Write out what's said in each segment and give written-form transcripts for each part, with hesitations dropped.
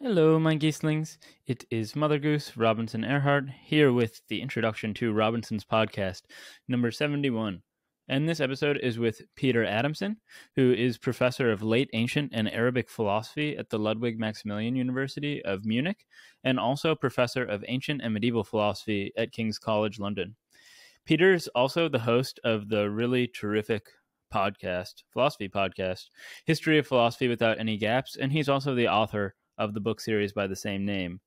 Hello, my geeslings. It is Mother Goose Robinson Earhart here with the introduction to Robinson's podcast, number 71. And this episode is with Peter Adamson, who is professor of late ancient and Arabic philosophy at the Ludwig Maximilian University of Munich, and also professor of ancient and medieval philosophy at King's College London. Peter's also the host of the really terrific philosophy podcast, History of Philosophy Without Any Gaps, and he's also the author of the book series by the same name.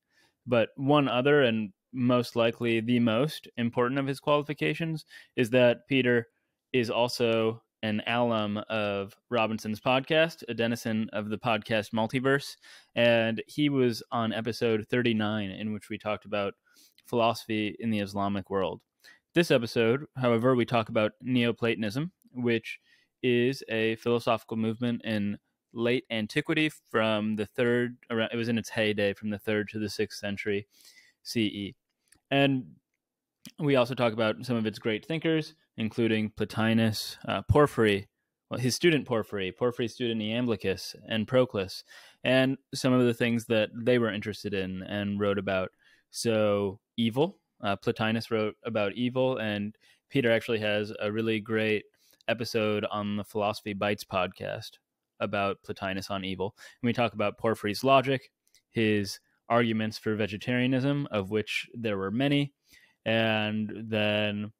But one other, and most likely the most important of his qualifications, is that Peter is also an alum of Robinson's podcast, a denizen of the podcast Multiverse, and he was on episode 39, in which we talked about philosophy in the Islamic world. This episode, however, we talk about Neoplatonism, which is a philosophical movement in late antiquity from the third, it was in its heyday from the 3rd to the 6th century CE. And we also talk about some of its great thinkers, including Plotinus, Porphyry, his student Porphyry's student Iamblichus, and Proclus, and some of the things that they were interested in and wrote about. So evil, Plotinus wrote about evil, and Peter actually has a really great episode on the Philosophy Bites podcast about Plotinus on evil. And we talk about Porphyry's logic, his arguments for vegetarianism, of which there were many, and then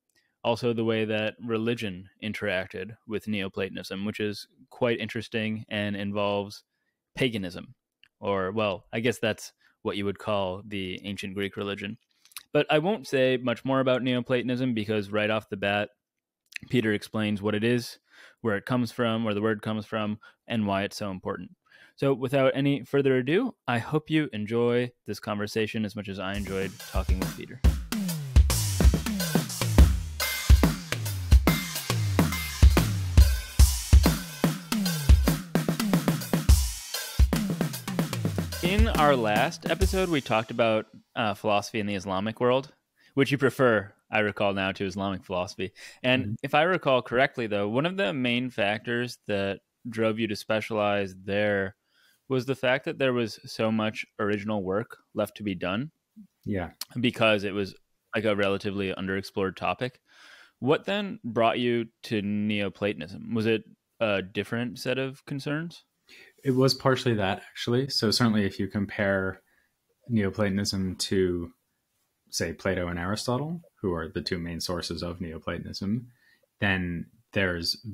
also the way that religion interacted with Neoplatonism, which is quite interesting and involves paganism, or, well, I guess that's what you would call the ancient Greek religion. But I won't say much more about Neoplatonism because right off the bat, Peter explains what it is, where it comes from, where the word comes from, and why it's so important. So without any further ado, I hope you enjoy this conversation as much as I enjoyed talking with Peter. In our last episode, we talked about philosophy in the Islamic world, which you prefer, I recall now, to Islamic philosophy. And if I recall correctly, though, one of the main factors that drove you to specialize there was the fact that there was so much original work left to be done. Yeah. Because it was like a relatively underexplored topic. What then brought you to Neoplatonism? Was it a different set of concerns? It was partially that, actually. So certainly if you compare Neoplatonism to, say, Plato and Aristotle, who are the two main sources of Neoplatonism, then there's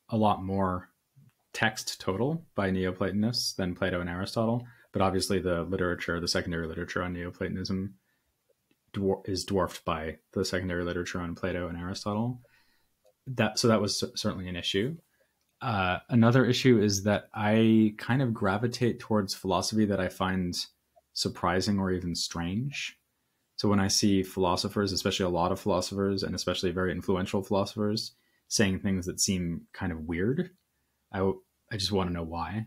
a lot more text total by Neoplatonists than Plato and Aristotle. But obviously the literature, the secondary literature on Neoplatonism is dwarfed by the secondary literature on Plato and Aristotle. So that was certainly an issue. Another issue is that I kind of gravitate towards philosophy that I find surprising or even strange. So when I see philosophers, especially a lot of philosophers, and especially very influential philosophers, saying things that seem kind of weird, I just want to know why.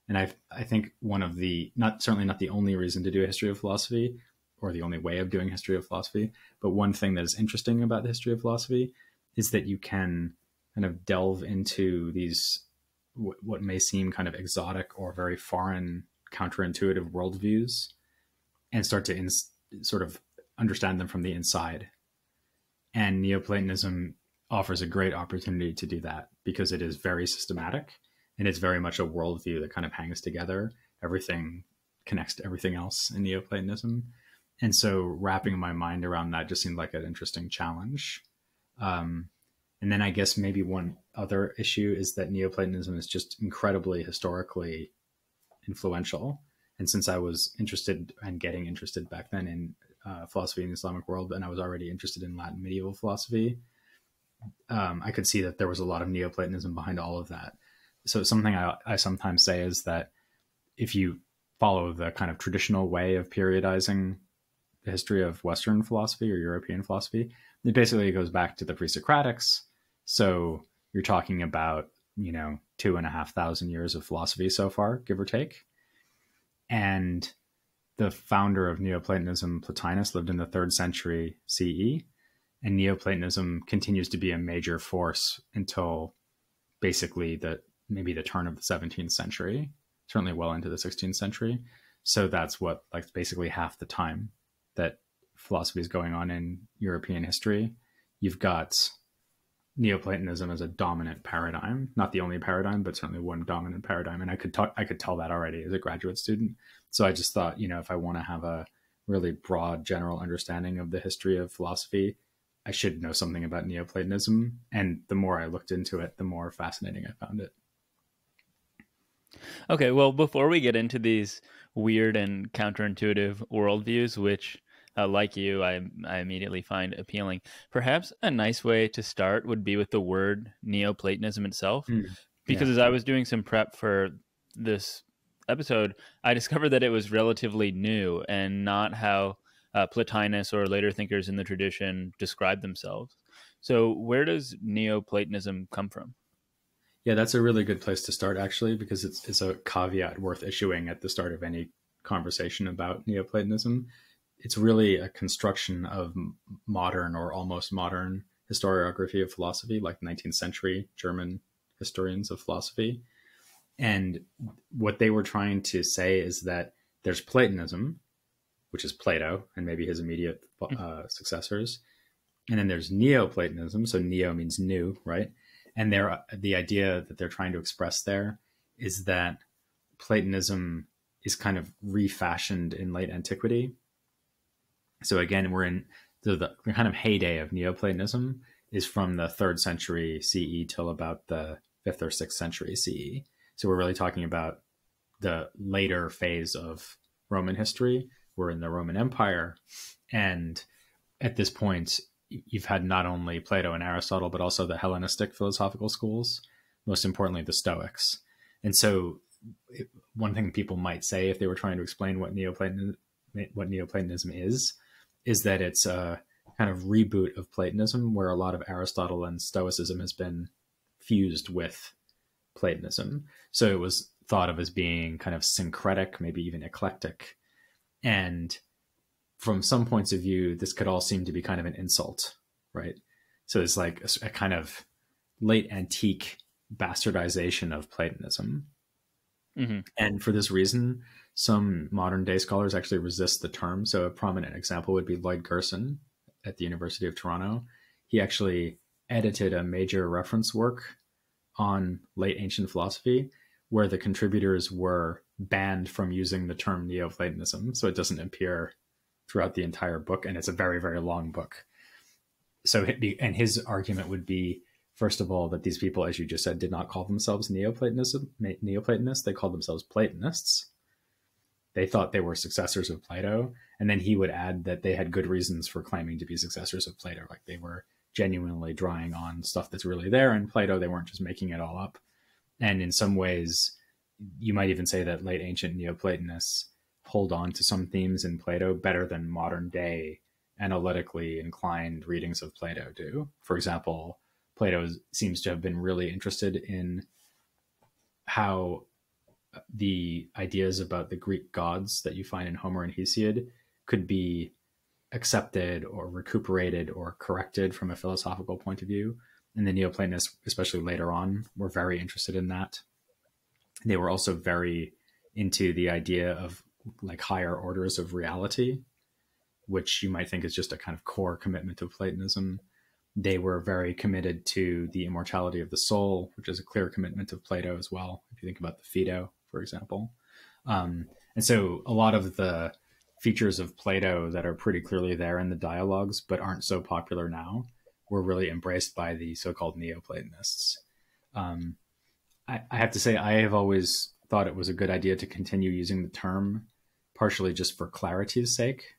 And I think one of the, certainly not the only reason to do a history of philosophy, or the only way of doing history of philosophy, but one thing that is interesting about the history of philosophy is that you can kind of delve into these, what may seem kind of exotic or very foreign, counterintuitive worldviews, and start to sort of understand them from the inside. And Neoplatonism offers a great opportunity to do that because it is very systematic and it's very much a worldview that kind of hangs together. Everything connects to everything else in Neoplatonism. And so wrapping my mind around that just seemed like an interesting challenge. And then I guess maybe one other issue is that Neoplatonism is just incredibly historically influential. And since I was interested and getting interested back then in philosophy in the Islamic world, and I was already interested in Latin medieval philosophy, I could see that there was a lot of Neoplatonism behind all of that. So something I sometimes say is that if you follow the kind of traditional way of periodizing the history of Western philosophy or European philosophy, it basically goes back to the pre-Socratics. So you're talking about, 2,500 years of philosophy so far, give or take. And the founder of Neoplatonism, Plotinus, lived in the 3rd century CE. And Neoplatonism continues to be a major force until basically maybe the turn of the 17th century, certainly well into the 16th century. So that's what, like, basically half the time that philosophy is going on in European history. You've got Neoplatonism as a dominant paradigm, not the only paradigm, but certainly one dominant paradigm. And I could tell that already as a graduate student. So I just thought, if I want to have a really broad general understanding of the history of philosophy, I should know something about Neoplatonism. And the more I looked into it, the more fascinating I found it. Okay, well, before we get into these weird and counterintuitive worldviews, which, like you, I immediately find appealing, perhaps a nice way to start would be with the word Neoplatonism itself. Because as I was doing some prep for this episode, I discovered that it was relatively new and not how Plotinus or later thinkers in the tradition describe themselves. So where does Neoplatonism come from? Yeah, that's a really good place to start, actually, because it's a caveat worth issuing at the start of any conversation about Neoplatonism. It's really a construction of modern or almost modern historiography of philosophy, like 19th century German historians of philosophy. And what they were trying to say is that there's Platonism, which is Plato and maybe his immediate successors. And then there's Neoplatonism. So neo means new, right? And the idea that they're trying to express there is that Platonism is kind of refashioned in late antiquity. So again, we're in the kind of heyday of Neoplatonism is from the 3rd century CE till about the 5th or 6th century CE. So we're really talking about the later phase of Roman history. We're in the Roman Empire. And at this point, you've had not only Plato and Aristotle, but also the Hellenistic philosophical schools, most importantly, the Stoics. And so one thing people might say if they were trying to explain what Neoplatonism is that it's a kind of reboot of Platonism, where a lot of Aristotle and Stoicism has been fused with Platonism. So it was thought of as being kind of syncretic, maybe even eclectic. And from some points of view, this could all seem to be kind of an insult, right? So it's like a kind of late antique bastardization of Platonism. Mm-hmm. And for this reason, some modern day scholars actually resist the term. So a prominent example would be Lloyd Gerson at the University of Toronto. He actually edited a major reference work on late ancient philosophy where the contributors were banned from using the term Neoplatonism. So it doesn't appear throughout the entire book, and it's a very, very long book. So, and his argument would be, first of all, that these people, as you just said, did not call themselves Neoplatonists. They called themselves Platonists. They thought they were successors of Plato, and then he would add that they had good reasons for claiming to be successors of Plato, like they were genuinely drawing on stuff that's really there in Plato. They weren't just making it all up. And in some ways, you might even say that late ancient Neoplatonists hold on to some themes in Plato better than modern day analytically inclined readings of Plato do. For example, Plato seems to have been really interested in how the ideas about the Greek gods that you find in Homer and Hesiod could be accepted or recuperated or corrected from a philosophical point of view. And the Neoplatonists, especially later on, were very interested in that. They were also very into the idea of like higher orders of reality, which you might think is just a kind of core commitment of Platonism. They were very committed to the immortality of the soul, which is a clear commitment of Plato as well, if you think about the Phaedo, for example. And so a lot of the features of Plato that are pretty clearly there in the dialogues, but aren't so popular now, were really embraced by the so-called Neoplatonists. I have to say, I have always thought it was a good idea to continue using the term, partially just for clarity's sake,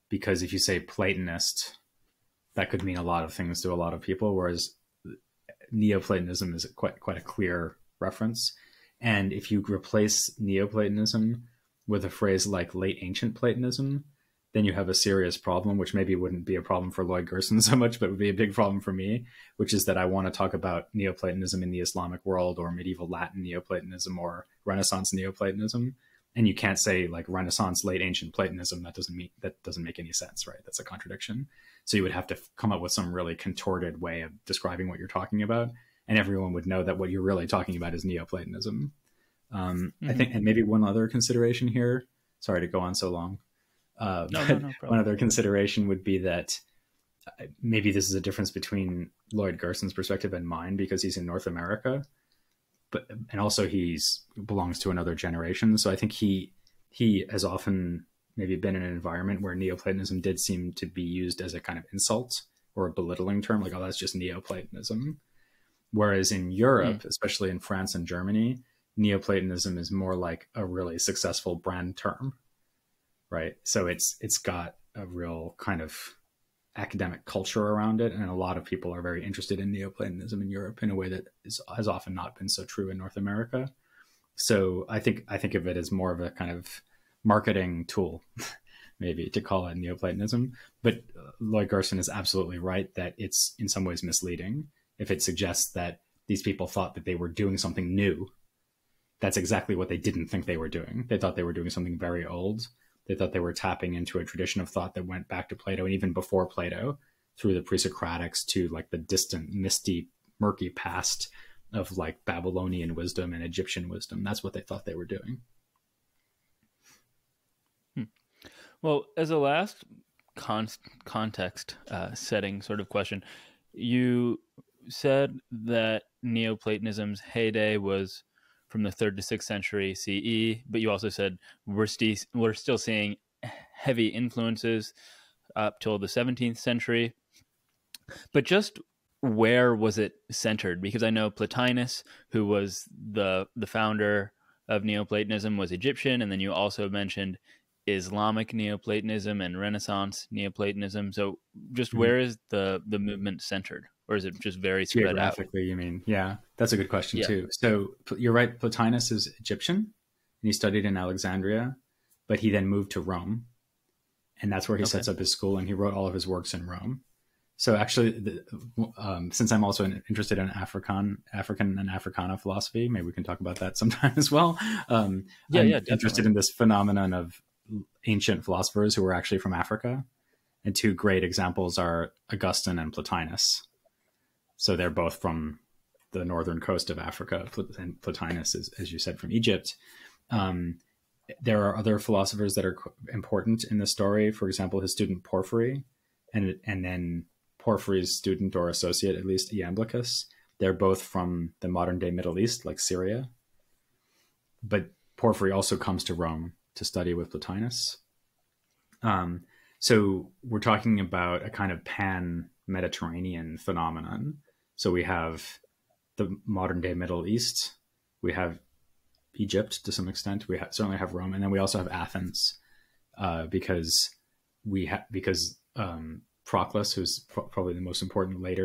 because if you say Platonist, that could mean a lot of things to a lot of people, whereas Neoplatonism is quite a clear reference. And if you replace Neoplatonism with a phrase like late ancient Platonism, then you have a serious problem, which maybe wouldn't be a problem for Lloyd Gerson so much, but would be a big problem for me, which is that I want to talk about Neoplatonism in the Islamic world, or medieval Latin Neoplatonism, or Renaissance Neoplatonism. And you can't say like Renaissance late ancient Platonism. That doesn't make any sense, right? That's a contradiction. So you would have to come up with some really contorted way of describing what you're talking about, and everyone would know that what you're really talking about is Neoplatonism. I think, and maybe one other consideration here Sorry to go on so long. No, But no one problem. other consideration would be that maybe this is a difference between Lloyd Gerson's perspective and mine, because he's in North America, and also he's belongs to another generation. So I think he has often maybe been in an environment where Neoplatonism did seem to be used as a kind of insult or a belittling term, like, oh, that's just Neoplatonism. Whereas in Europe, especially in France and Germany, Neoplatonism is more like a really successful brand term, right? So it's got a real kind of academic culture around it, and a lot of people are very interested in Neoplatonism in Europe in a way that has often not been so true in North America. So I think of it as more of a kind of marketing tool, maybe, to call it Neoplatonism. But Lloyd Gerson is absolutely right that it's in some ways misleading if it suggests that these people thought that they were doing something new. That's exactly what they didn't think they were doing. They thought they were doing something very old. They thought they were tapping into a tradition of thought that went back to Plato, and even before Plato, through the pre-Socratics to like the distant, misty, murky past of like Babylonian wisdom and Egyptian wisdom. That's what they thought they were doing. Well, as a last context setting sort of question, you said that Neoplatonism's heyday was from the 3rd to 6th century CE, but you also said we're still seeing heavy influences up till the 17th century. But just where was it centered? Because I know Plotinus, who was the founder of Neoplatonism, was Egyptian, and then you also mentioned Islamic Neoplatonism and Renaissance Neoplatonism. So just where is the movement centered? Or is it just very spread out? Geographically, you mean? Yeah, that's a good question too. So you're right, Plotinus is Egyptian, and he studied in Alexandria, but he then moved to Rome, and that's where he sets up his school, and he wrote all of his works in Rome. So actually, since I'm also interested in African and Africana philosophy, maybe we can talk about that sometime as well. I'm interested in this phenomenon of ancient philosophers who were actually from Africa, and two great examples are Augustine and Plotinus. So they're both from the northern coast of Africa, and Plotinus is, as you said, from Egypt. There are other philosophers that are important in the story. For example, his student Porphyry, and then Porphyry's student or associate, at least, Iamblichus. They're both from the modern day Middle East, like Syria. But Porphyry also comes to Rome to study with Plotinus. So we're talking about a kind of pan-Mediterranean phenomenon. So we have the modern day Middle East, we have Egypt to some extent, we certainly have Rome, and then we also have Athens, because Proclus, who's probably the most important late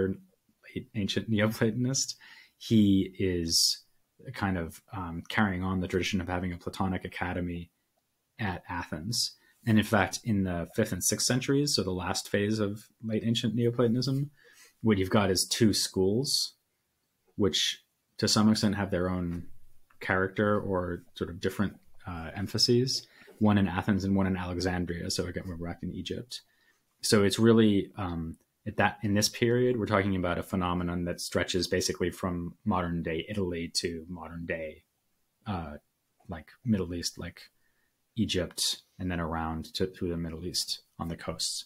ancient Neoplatonist, he is kind of carrying on the tradition of having a Platonic academy at Athens. And in fact, in the 5th and 6th centuries, so the last phase of late ancient Neoplatonism, what you've got is two schools, which to some extent have their own character or sort of different emphases, one in Athens and one in Alexandria. So again, we're back in Egypt. So it's really, in this period, we're talking about a phenomenon that stretches basically from modern day Italy to modern day, like Middle East, like Egypt, and then around through the Middle East on the coasts.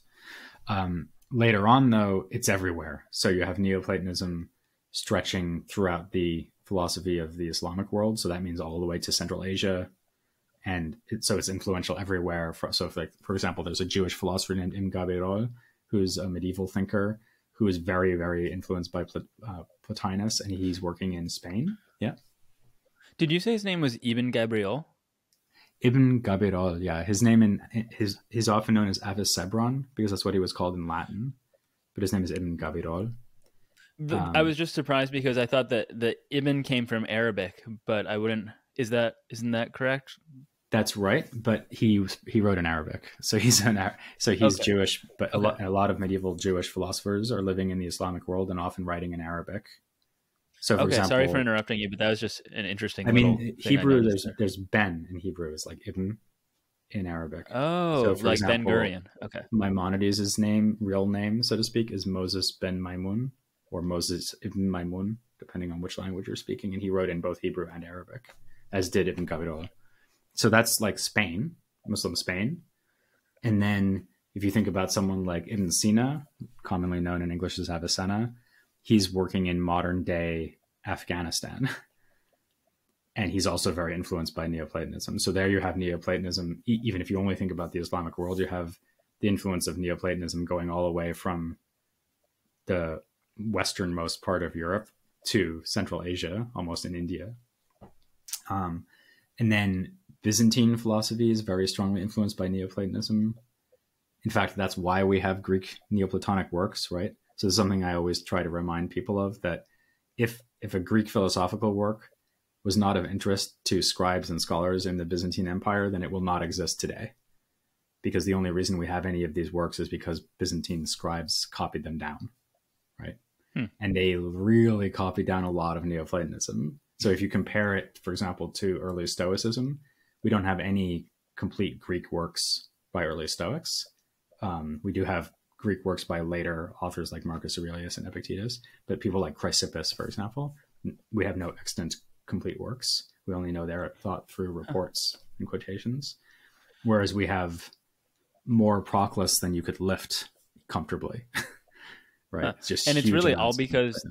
Later on, though, it's everywhere. So you have Neoplatonism stretching throughout the philosophy of the Islamic world. So that means all the way to Central Asia. And so it's influential everywhere. So for example, there's a Jewish philosopher named Ibn Gabirol, who's a medieval thinker, who is very, very influenced by Plotinus, and he's working in Spain. Yeah. Did you say his name was Ibn Gabriel? Ibn Gabirol, yeah. His name he's often known as Avis Sebron, because that's what he was called in Latin. But his name is Ibn Gabirol. I was just surprised because I thought that the Ibn came from Arabic, but I wouldn't. Isn't that correct? That's right, but he wrote in Arabic, so he's Jewish. But a lot of medieval Jewish philosophers are living in the Islamic world and often writing in Arabic. So, for example, sorry for interrupting you, but that was just an interesting. I mean, Hebrew. There's Ben in Hebrew is like Ibn in Arabic. Oh, so like Ben Gurion. Okay. Maimonides' real name, so to speak, is Moses ben Maimun or Moses ibn Maimun, depending on which language you're speaking, and he wrote in both Hebrew and Arabic, as did Ibn Gabirol. So that's like Spain. Muslim Spain. And then if you think about someone like Ibn Sina, commonly known in English as Avicenna, he's working in modern day Afghanistan. And he's also very influenced by Neoplatonism. So there you have Neoplatonism. Even if you only think about the Islamic world, you have the influence of Neoplatonism going all the way from the westernmost part of Europe to Central Asia, almost in India. And then Byzantine philosophy is very strongly influenced by Neoplatonism. In fact, that's why we have Greek Neoplatonic works, right? So this is something I always try to remind people of, that if a Greek philosophical work was not of interest to scribes and scholars in the Byzantine Empire, then it will not exist today. Because the only reason we have any of these works is because Byzantine scribes copied them down, right? And they really copied down a lot of Neoplatonism. So if you compare it, for example, to early Stoicism, we don't have any complete Greek works by early Stoics. We do have Greek works by later authors like Marcus Aurelius and Epictetus, but people like Chrysippus, for example, we have no extant complete works. We only know their thought through reports and quotations. Whereas we have more Proclus than you could lift comfortably, right? It's just, and it's really all because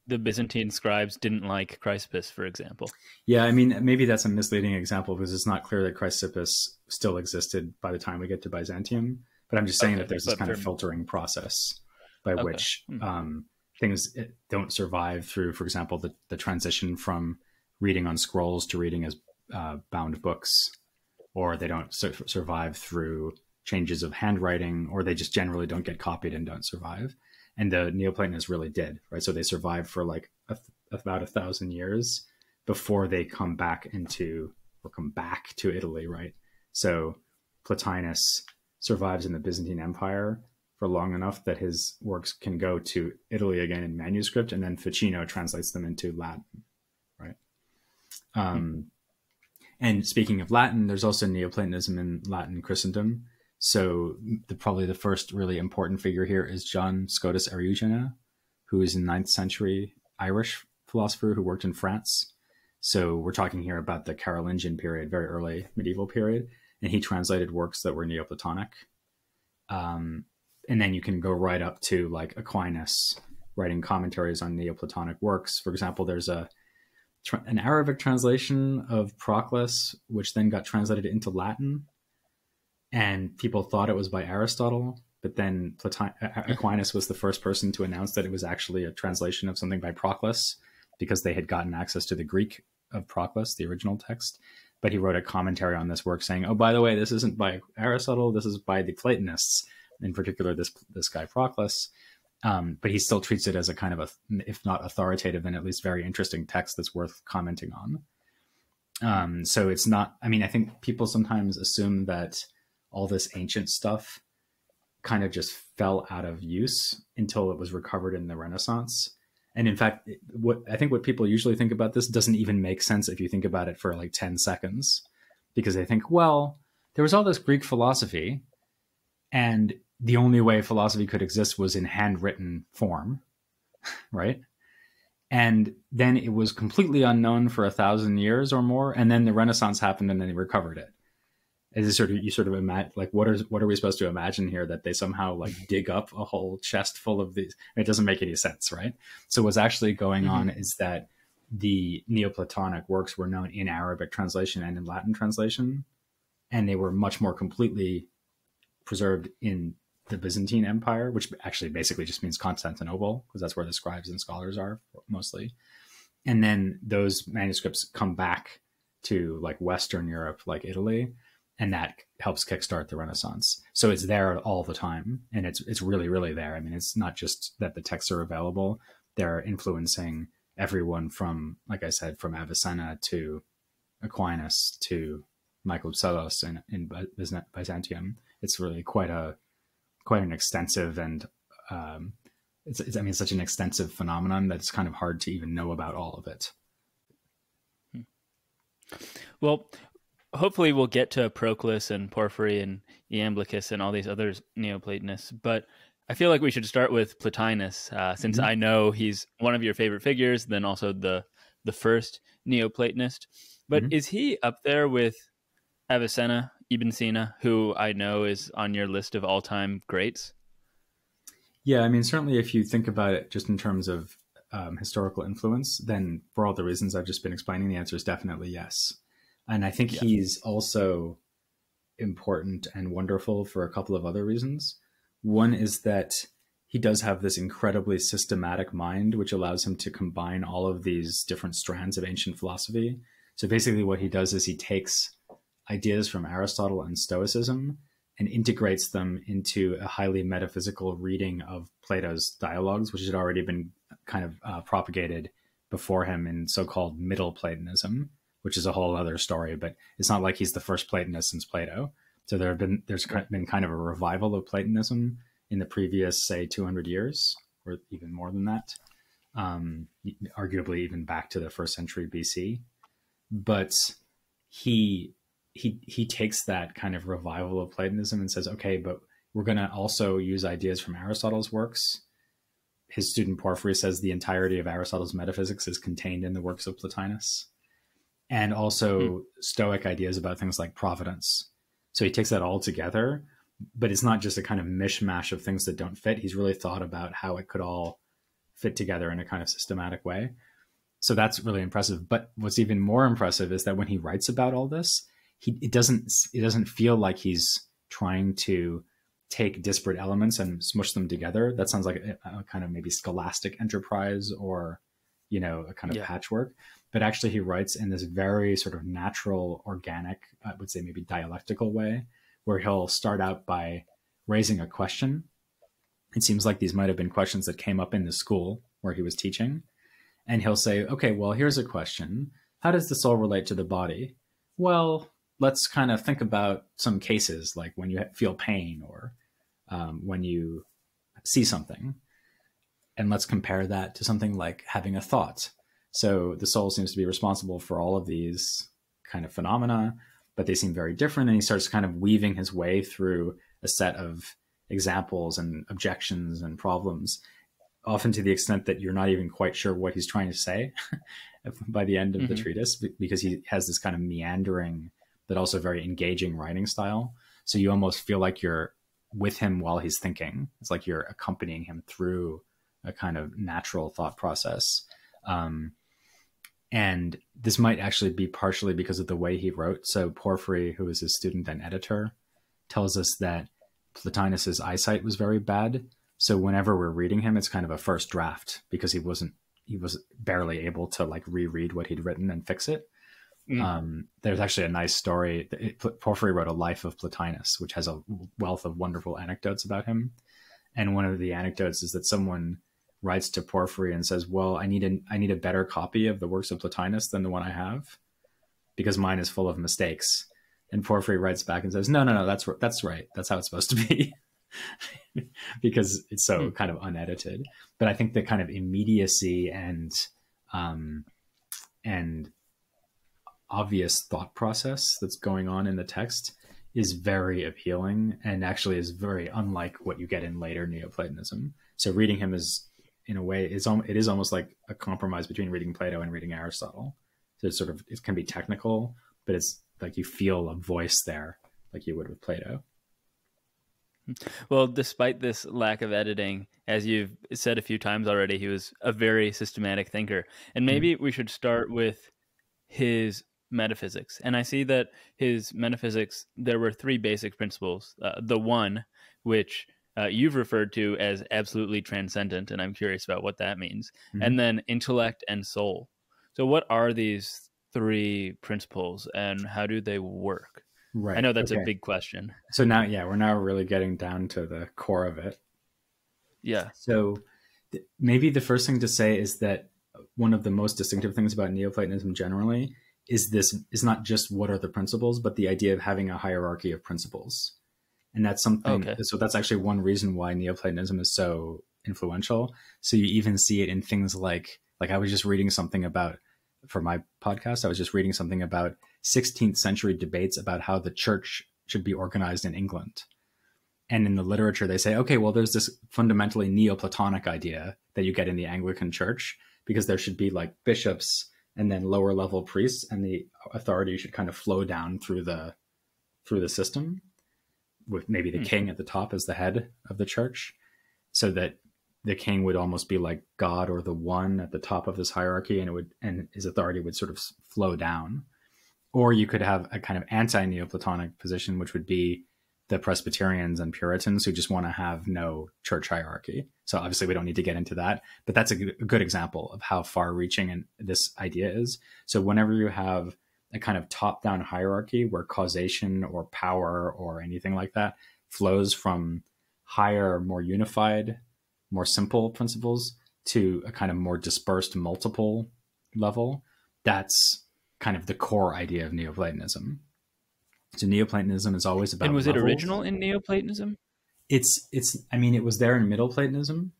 the Byzantine scribes didn't like Chrysippus, for example. Yeah, I mean, maybe that's a misleading example because it's not clear that Chrysippus still existed by the time we get to Byzantium. But I'm just saying that there's this kind of filtering process by which things don't survive through, for example, the transition from reading on scrolls to reading as bound books, or they don't survive through changes of handwriting, or they just generally don't get copied and don't survive. And the Neoplatonists really did, right? So they survived for like about 1,000 years before they come back to Italy, right? So Plotinus survives in the Byzantine Empire for long enough that his works can go to Italy again in manuscript, and then Ficino translates them into Latin, right? And speaking of Latin, there's also Neoplatonism in Latin Christendom. So probably the first really important figure here is John Scotus Eriugena, who is a 9th century Irish philosopher who worked in France. So we're talking here about the Carolingian period, very early medieval period. And he translated works that were Neoplatonic. And then you can go right up to like Aquinas writing commentaries on Neoplatonic works. For example, there's an Arabic translation of Proclus, which then got translated into Latin. And people thought it was by Aristotle, but then Aquinas was the first person to announce that it was actually a translation of something by Proclus, because they had gotten access to the Greek of Proclus, the original text. But he wrote a commentary on this work saying, oh, by the way, this isn't by Aristotle, this is by the Platonists, in particular this guy Proclus. But he still treats it as a kind of if not authoritative, then at least very interesting text that's worth commenting on. So it's not, I mean, I think people sometimes assume that all this ancient stuff kind of just fell out of use until it was recovered in the Renaissance. And in fact, what people usually think about this doesn't even make sense if you think about it for like 10 seconds, because they think, well, there was all this Greek philosophy, and the only way philosophy could exist was in handwritten form, right? And then it was completely unknown for 1,000 years or more, and then the Renaissance happened, and then they recovered it. It's you sort of imagine, like, what are we supposed to imagine here, that they somehow like dig up a whole chest full of these? It doesn't make any sense, right? So what's actually going on is that the Neoplatonic works were known in Arabic translation and in Latin translation, and they were much more completely preserved in the Byzantine Empire, which actually basically just means Constantinople, because that's where the scribes and scholars are mostly. And then those manuscripts come back to like Western Europe, like Italy, and that helps kickstart the Renaissance. So it's there all the time, and it's really, really there. I mean, it's not just that the texts are available. They're influencing everyone from, like I said, from Avicenna to Aquinas to Michael Psellos in Byzantium. It's really quite an extensive and it's such an extensive phenomenon that it's kind of hard to even know about all of it. Well, hopefully we'll get to Proclus and Porphyry and Iamblichus and all these other Neoplatonists, but I feel like we should start with Plotinus, since I know he's one of your favorite figures, then also the first Neoplatonist. But is he up there with Avicenna, Ibn Sina, who I know is on your list of all-time greats? Yeah, I mean, certainly if you think about it just in terms of historical influence, then for all the reasons I've just been explaining, the answer is definitely yes. And I think Yeah. he's also important and wonderful for a couple of other reasons. One is that he does have this incredibly systematic mind, which allows him to combine all of these different strands of ancient philosophy. So basically what he does is he takes ideas from Aristotle and Stoicism and integrates them into a highly metaphysical reading of Plato's dialogues, which had already been kind of propagated before him in so-called Middle Platonism, which is a whole other story, but it's not like he's the first Platonist since Plato. So there's been kind of a revival of Platonism in the previous, say, 200 years, or even more than that, arguably even back to the first century BC. But he takes that kind of revival of Platonism and says, okay, but we're going to also use ideas from Aristotle's works. His student Porphyry says the entirety of Aristotle's metaphysics is contained in the works of Plotinus, and also Stoic ideas about things like providence. So he takes that all together, but it's not just a kind of mishmash of things that don't fit. He's really thought about how it could all fit together in a kind of systematic way. So that's really impressive. But what's even more impressive is that when he writes about all this, it doesn't feel like he's trying to take disparate elements and smush them together. That sounds like a kind of maybe scholastic enterprise, or, a kind of patchwork. But actually he writes in this very sort of natural, organic, I would say maybe dialectical way, where he'll start out by raising a question. It seems like these might have been questions that came up in the school where he was teaching. And he'll say, okay, well, here's a question. How does the soul relate to the body? Well, let's kind of think about some cases, like when you feel pain, or when you see something. And let's compare that to something like having a thought. So the soul seems to be responsible for all of these kind of phenomena, but they seem very different. And he starts kind of weaving his way through a set of examples and objections and problems, often to the extent that you're not even quite sure what he's trying to say by the end of the treatise, because he has this kind of meandering, but also very engaging writing style. So you almost feel like you're with him while he's thinking. It's like you're accompanying him through a kind of natural thought process. And this might actually be partially because of the way he wrote. So Porphyry, who was his student and editor, tells us that Plotinus's eyesight was very bad. So whenever we're reading him, it's kind of a first draft, because he was barely able to like reread what he'd written and fix it. There's actually a nice story. Porphyry wrote a life of Plotinus, which has a wealth of wonderful anecdotes about him. And one of the anecdotes is that someone writes to Porphyry and says, well, I need a better copy of the works of Plotinus than the one I have, because mine is full of mistakes. And Porphyry writes back and says, no, that's right. That's how it's supposed to be. Because it's so kind of unedited. But I think the kind of immediacy and obvious thought process that's going on in the text is very appealing, and actually is very unlike what you get in later Neoplatonism. So reading him is, in a way, it is almost like a compromise between reading Plato and reading Aristotle. So it can be technical, but it's like you feel a voice there, like you would with Plato. Well, despite this lack of editing, as you've said a few times already, he was a very systematic thinker. And maybe we should start with his metaphysics. And I see that his metaphysics, there were three basic principles. The one, which you've referred to as absolutely transcendent, and I'm curious about what that means. And then intellect and soul. So what are these three principles, and how do they work? Right. I know that's a big question. So now, we're now really getting down to the core of it. Yeah. So maybe the first thing to say is that one of the most distinctive things about Neoplatonism generally is not just what are the principles, but the idea of having a hierarchy of principles. And that's something, so that's actually one reason why Neoplatonism is so influential. So you even see it in things like I was just reading something about, for my podcast, I was just reading something about 16th century debates about how the church should be organized in England. And in the literature, they say, okay, well, there's this fundamentally Neoplatonic idea that you get in the Anglican church, because there should be like bishops and then lower level priests, and the authority should kind of flow down through through the system, with maybe the king at the top as the head of the church, so that the king would almost be like God or the one at the top of this hierarchy, and his authority would sort of flow down. Or you could have a kind of anti-Neoplatonic position, which would be the Presbyterians and Puritans who just want to have no church hierarchy. So obviously we don't need to get into that, but that's a good example of how far-reaching this idea is. So whenever you have a kind of top-down hierarchy where causation or power or anything like that flows from higher, more unified, more simple principles to a kind of more dispersed multiple level, that's kind of the core idea of Neoplatonism. So Neoplatonism is always about. And was levels. It original in Neoplatonism? It's. I mean, it was there in Middle Platonism,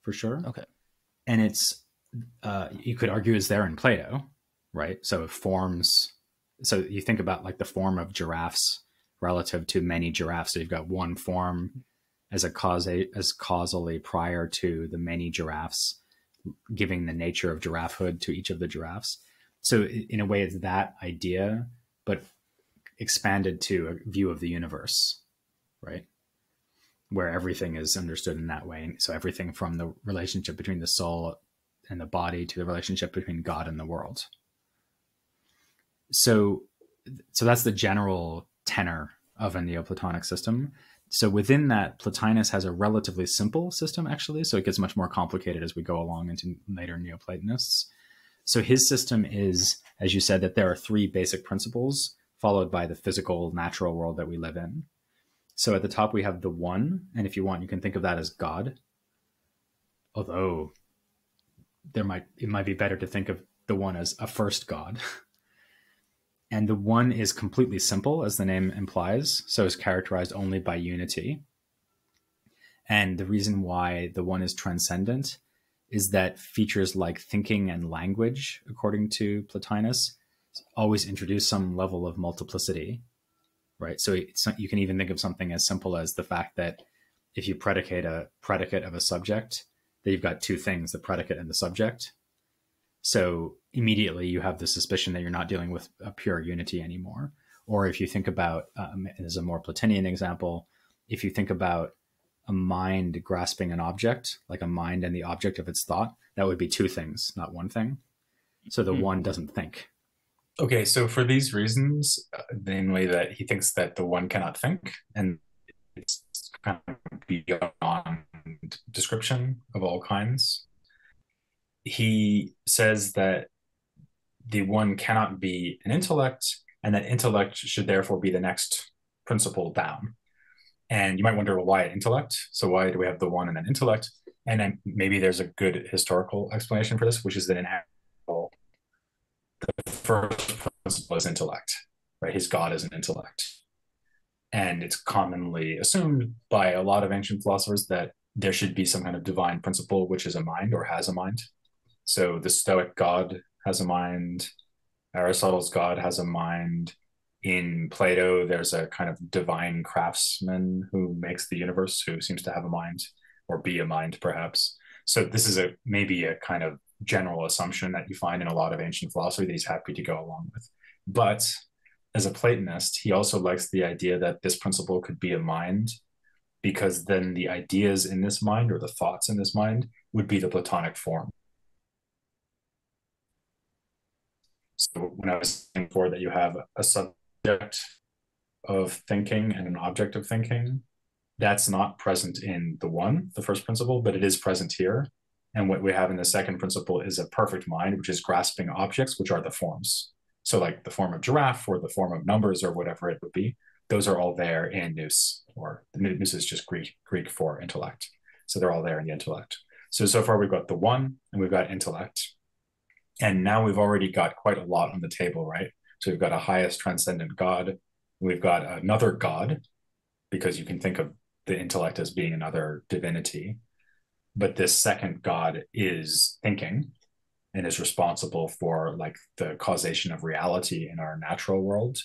for sure. Okay. And it's. You could argue is there in Plato, right? So forms. So you think about like the form of giraffes relative to many giraffes. So you've got one form as causally prior to the many giraffes, giving the nature of giraffehood to each of the giraffes. So in a way, it's that idea, but expanded to a view of the universe, right? Where everything is understood in that way. So everything from the relationship between the soul and the body to the relationship between God and the world. So that's the general tenor of a Neoplatonic system. So within that, Plotinus has a relatively simple system, actually. So it gets much more complicated as we go along into later Neoplatonists. So his system is, as you said, that there are three basic principles followed by the physical, natural world that we live in. So at the top, we have the one. And if you want, you can think of that as God. Although it might be better to think of the one as a first God. And the one is completely simple, as the name implies. So it's characterized only by unity. And the reason why the one is transcendent is that features like thinking and language, according to Plotinus, always introduce some level of multiplicity, right? So you can even think of something as simple as the fact that if you predicate a predicate of a subject, that you've got two things, the predicate and the subject. So immediately you have the suspicion that you're not dealing with a pure unity anymore. Or if you think about, as a more Plotinian example, if you think about a mind grasping an object, like a mind and the object of its thought, that would be two things, not one thing. So the one doesn't think. Okay, so for these reasons, namely that he thinks that the one cannot think, and it's kind of beyond description of all kinds, he says that the one cannot be an intellect, and that intellect should therefore be the next principle down. And you might wonder, well, why intellect? So why do we have the one and then intellect? And then maybe there's a good historical explanation for this, which is that in actual, the first principle is intellect, right? His God is an intellect. And it's commonly assumed by a lot of ancient philosophers that there should be some kind of divine principle, which is a mind or has a mind. So the Stoic God has a mind. Aristotle's God has a mind. In Plato, there's a kind of divine craftsman who makes the universe, who seems to have a mind, or be a mind, perhaps. So this is maybe a kind of general assumption that you find in a lot of ancient philosophy that he's happy to go along with. But as a Platonist, he also likes the idea that this principle could be a mind, because then the ideas in this mind, or the thoughts in this mind, would be the Platonic form. So when I was saying before that you have a subject of thinking and an object of thinking, that's not present in the one, the first principle, but it is present here. And what we have in the second principle is a perfect mind, which is grasping objects, which are the forms. So like the form of giraffe or the form of numbers or whatever it would be, those are all there in nous, or the nous is just Greek for intellect. So they're all there in the intellect. So far we've got the one and we've got intellect. And now we've already got quite a lot on the table, right? So we've got a highest transcendent God. We've got another God, because you can think of the intellect as being another divinity. But this second God is thinking and is responsible for like the causation of reality in our natural world.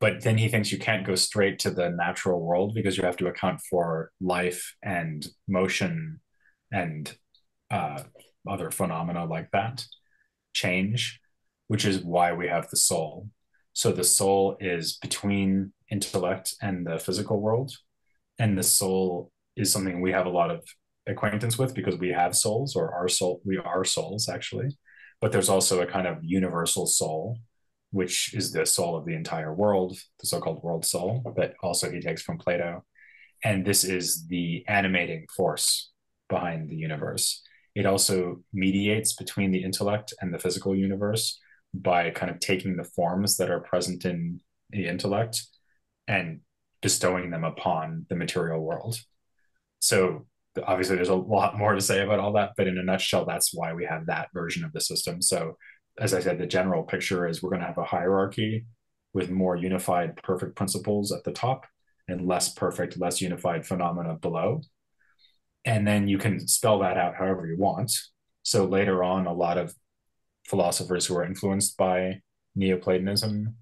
But then he thinks you can't go straight to the natural world because you have to account for life and motion and other phenomena like that, change, which is why we have the soul. So the soul is between intellect and the physical world. And the soul is something we have a lot of acquaintance with because we have souls, or we are souls actually. But there's also a kind of universal soul, which is the soul of the entire world, the so-called world soul, that also he takes from Plato. And this is the animating force behind the universe. It also mediates between the intellect and the physical universe by kind of taking the forms that are present in the intellect and bestowing them upon the material world. So obviously there's a lot more to say about all that, but in a nutshell, that's why we have that version of the system. So as I said, the general picture is we're going to have a hierarchy with more unified, perfect principles at the top and less perfect, less unified phenomena below. And then you can spell that out however you want. So later on, a lot of philosophers who are influenced by Neoplatonism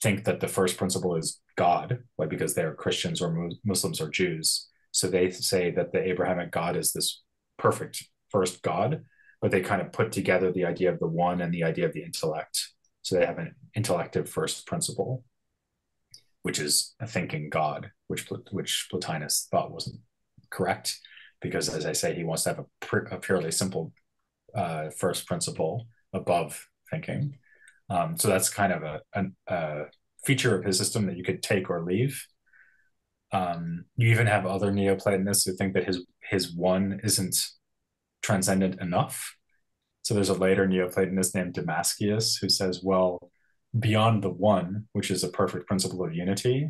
think that the first principle is God, like because they're Christians or Muslims or Jews. So they say that the Abrahamic God is this perfect first God, but they kind of put together the idea of the one and the idea of the intellect. So they have an intellective first principle, which is a thinking God, which Plotinus thought wasn't correct, because as I say, he wants to have a purely simple first principle above thinking. So that's kind of a feature of his system that you could take or leave. You even have other Neoplatonists who think that his one isn't transcendent enough. So there's a later Neoplatonist named Damascius who says, well, beyond the one, which is a perfect principle of unity,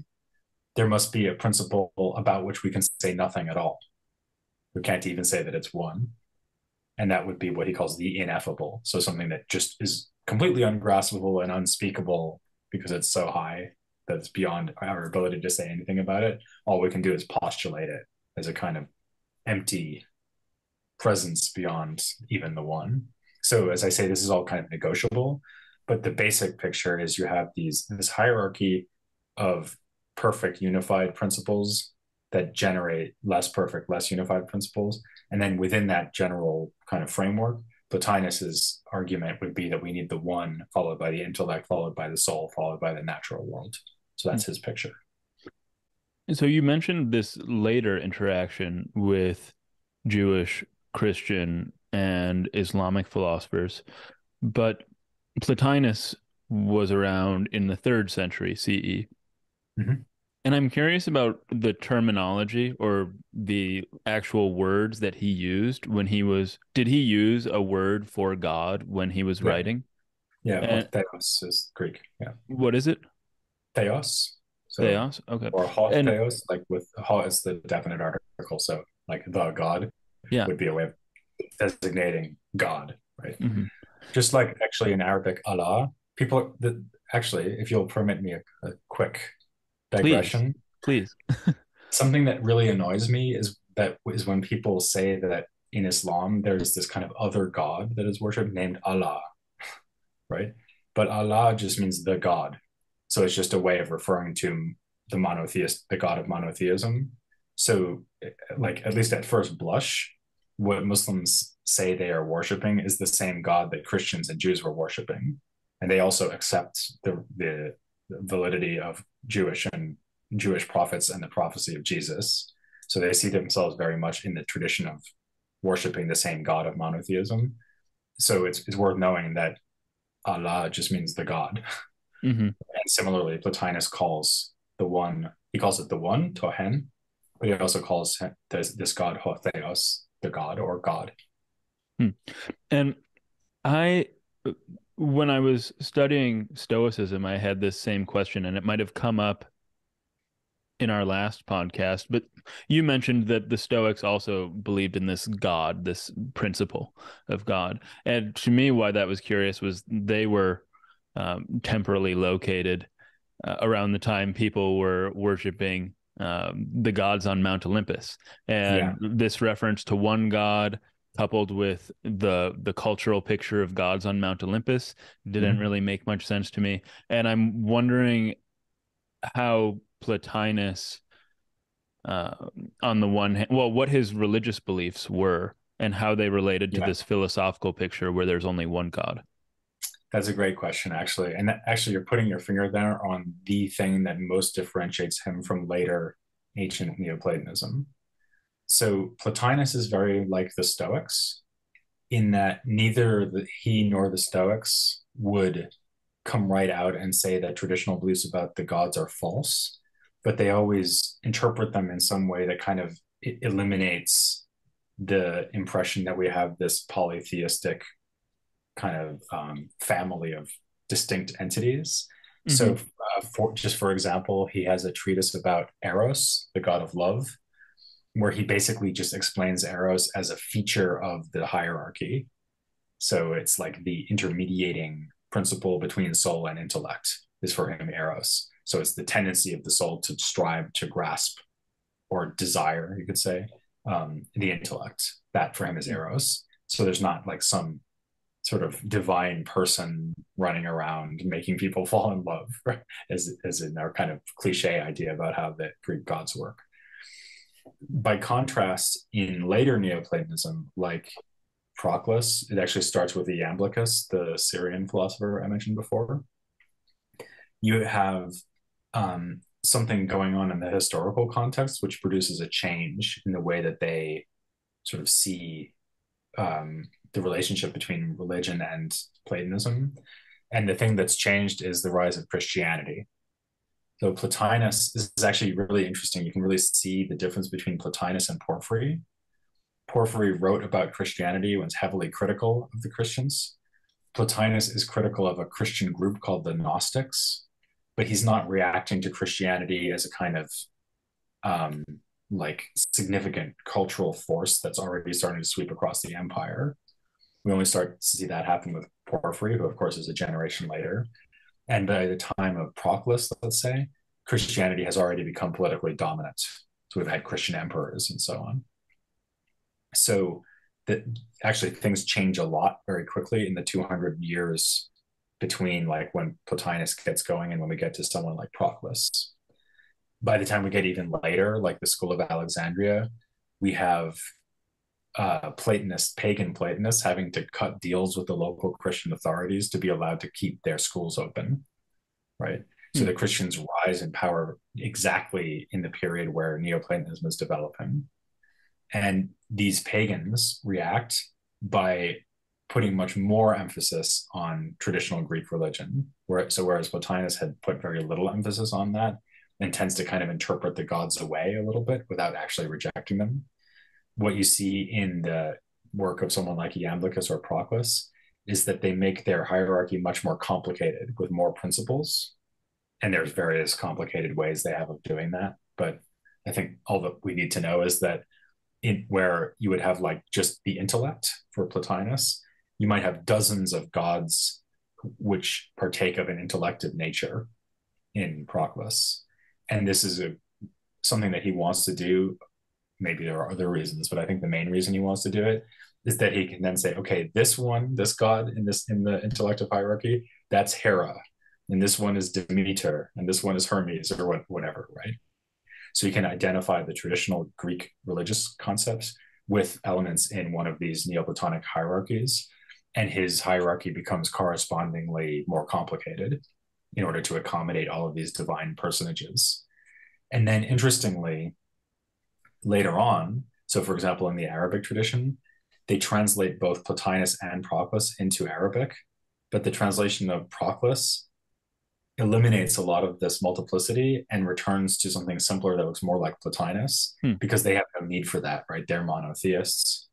there must be a principle about which we can say nothing at all. We can't even say that it's one. And that would be what he calls the ineffable. So something that just is completely ungraspable and unspeakable because it's so high that it's beyond our ability to say anything about it. All we can do is postulate it as a kind of empty presence beyond even the one. So as I say, this is all kind of negotiable, but the basic picture is you have this hierarchy of perfect unified principles that generate less perfect, less unified principles. And then within that general kind of framework, Plotinus's argument would be that we need the one, followed by the intellect, followed by the soul, followed by the natural world. So that's his picture. So you mentioned this later interaction with Jewish, Christian, and Islamic philosophers, but Plotinus was around in the 3rd century CE. Mm-hmm. And I'm curious about the terminology or the actual words that he used when did he use a word for God when he was writing? Yeah, and, theos is Greek. Yeah. What is it? Theos. So, Theos? Okay. or hot And theos, like with hot is the definite article. So like the God yeah. would be a way of designating God, right? Mm-hmm. Just like actually in Arabic, Allah, actually, if you'll permit me a quick digression. Please. Something that really annoys me is when people say that in Islam, there's this kind of other God that is worshipped named Allah, right? But Allah just means the God. So it's just a way of referring to the God of monotheism. So like, at least at first blush, what Muslims say they are worshiping is the same God that Christians and Jews were worshiping. And they also accept the validity of Jewish prophets and the prophecy of Jesus. So they see themselves very much in the tradition of worshiping the same God of monotheism. So it's worth knowing that Allah just means the God. Mm-hmm. And similarly, Plotinus calls it the one, Tohen, but he also calls this God Hotheos, the God or God. And when I was studying Stoicism, I had this same question, and it might have come up in our last podcast, but you mentioned that the Stoics also believed in this God, this principle of God. And to me, why that was curious was they were temporally located around the time people were worshiping the gods on Mount Olympus. And this reference to one God coupled with the cultural picture of gods on Mount Olympus didn't really make much sense to me. And I'm wondering how Plotinus, on the one hand, what his religious beliefs were and how they related to this philosophical picture where there's only one God. That's a great question, actually. And actually, you're putting your finger there on the thing that most differentiates him from later ancient Neoplatonism. So Plotinus is very like the Stoics in that neither he nor the Stoics would come right out and say that traditional beliefs about the gods are false, but they always interpret them in some way that kind of eliminates the impression that we have this polytheistic kind of family of distinct entities. So, for example, he has a treatise about Eros, the god of love, where he basically just explains Eros as a feature of the hierarchy. So it's like the intermediating principle between soul and intellect is for him Eros. So it's the tendency of the soul to strive to grasp or desire, you could say, the intellect. That for him is Eros. So there's not like some sort of divine person running around making people fall in love, as in our kind of cliche idea about how the Greek gods work. By contrast, in later Neoplatonism, like Proclus, it actually starts with Iamblichus, the Syrian philosopher I mentioned before. You have something going on in the historical context, which produces a change in the way that they sort of see the relationship between religion and Platonism. And the thing that's changed is the rise of Christianity. So Plotinus is actually really interesting. You can really see the difference between Plotinus and Porphyry. Porphyry wrote about Christianity and was heavily critical of the Christians. Plotinus is critical of a Christian group called the Gnostics, but he's not reacting to Christianity as a kind of like significant cultural force that's already starting to sweep across the empire. We only start to see that happen with Porphyry, who of course is a generation later. And by the time of Proclus, let's say, Christianity has already become politically dominant. So we've had Christian emperors and so on. So that actually things change a lot very quickly in the 200 years between like when Plotinus gets going and when we get to someone like Proclus. By the time we get even later, like the School of Alexandria, we have pagan Platonists having to cut deals with the local Christian authorities to be allowed to keep their schools open, right? So the Christians rise in power exactly in the period where Neoplatonism is developing. And these pagans react by putting much more emphasis on traditional Greek religion. Whereas Plotinus had put very little emphasis on that and tends to kind of interpret the gods away a little bit without actually rejecting them. What you see in the work of someone like Iamblichus or Proclus is that they make their hierarchy much more complicated with more principles. And there's various complicated ways they have of doing that. But I think all that we need to know is that where you would have like just the intellect for Plotinus, you might have dozens of gods which partake of an intellective nature in Proclus. And this is something that he wants to do. Maybe there are other reasons, but I think the main reason he wants to do it is that he can then say, okay, this god in the intellective hierarchy, that's Hera, and this one is Demeter, and this one is Hermes, or whatever, right? So you can identify the traditional Greek religious concepts with elements in one of these Neoplatonic hierarchies, and his hierarchy becomes correspondingly more complicated in order to accommodate all of these divine personages. And then interestingly, later on, so for example, in the Arabic tradition, they translate both Plotinus and Proclus into Arabic, but the translation of Proclus eliminates a lot of this multiplicity and returns to something simpler that looks more like Plotinus, because they have no need for that, right? They're monotheists.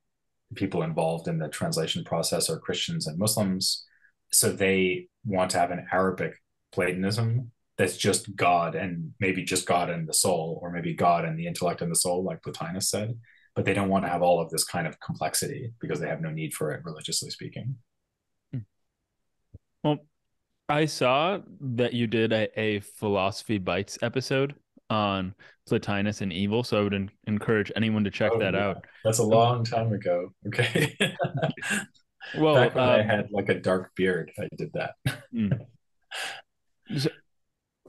The people involved in the translation process are Christians and Muslims. So they want to have an Arabic Platonism that's just God, and maybe just God and the soul, or maybe God and the intellect and the soul, like Plotinus said. But they don't want to have all of this kind of complexity because they have no need for it, religiously speaking. Well, I saw that you did a Philosophy Bites episode on Plotinus and evil, so I would encourage anyone to check that out. That's a long time ago. Okay. Well, back when I had like a dark beard, I did that.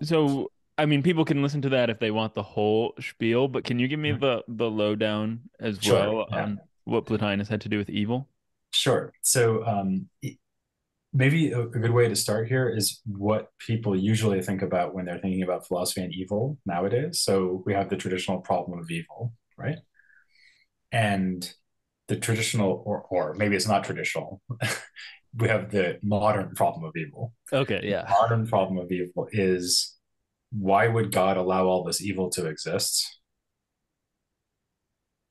So, I mean, people can listen to that if they want the whole spiel, but can you give me the lowdown as well on what Plotinus had to do with evil? Sure. So maybe a good way to start here is what people usually think about when they're thinking about philosophy and evil nowadays. So we have the traditional problem of evil, right? And the traditional, or maybe it's not traditional, we have the modern problem of evil. Okay, The yeah. modern problem of evil is, why would God allow all this evil to exist?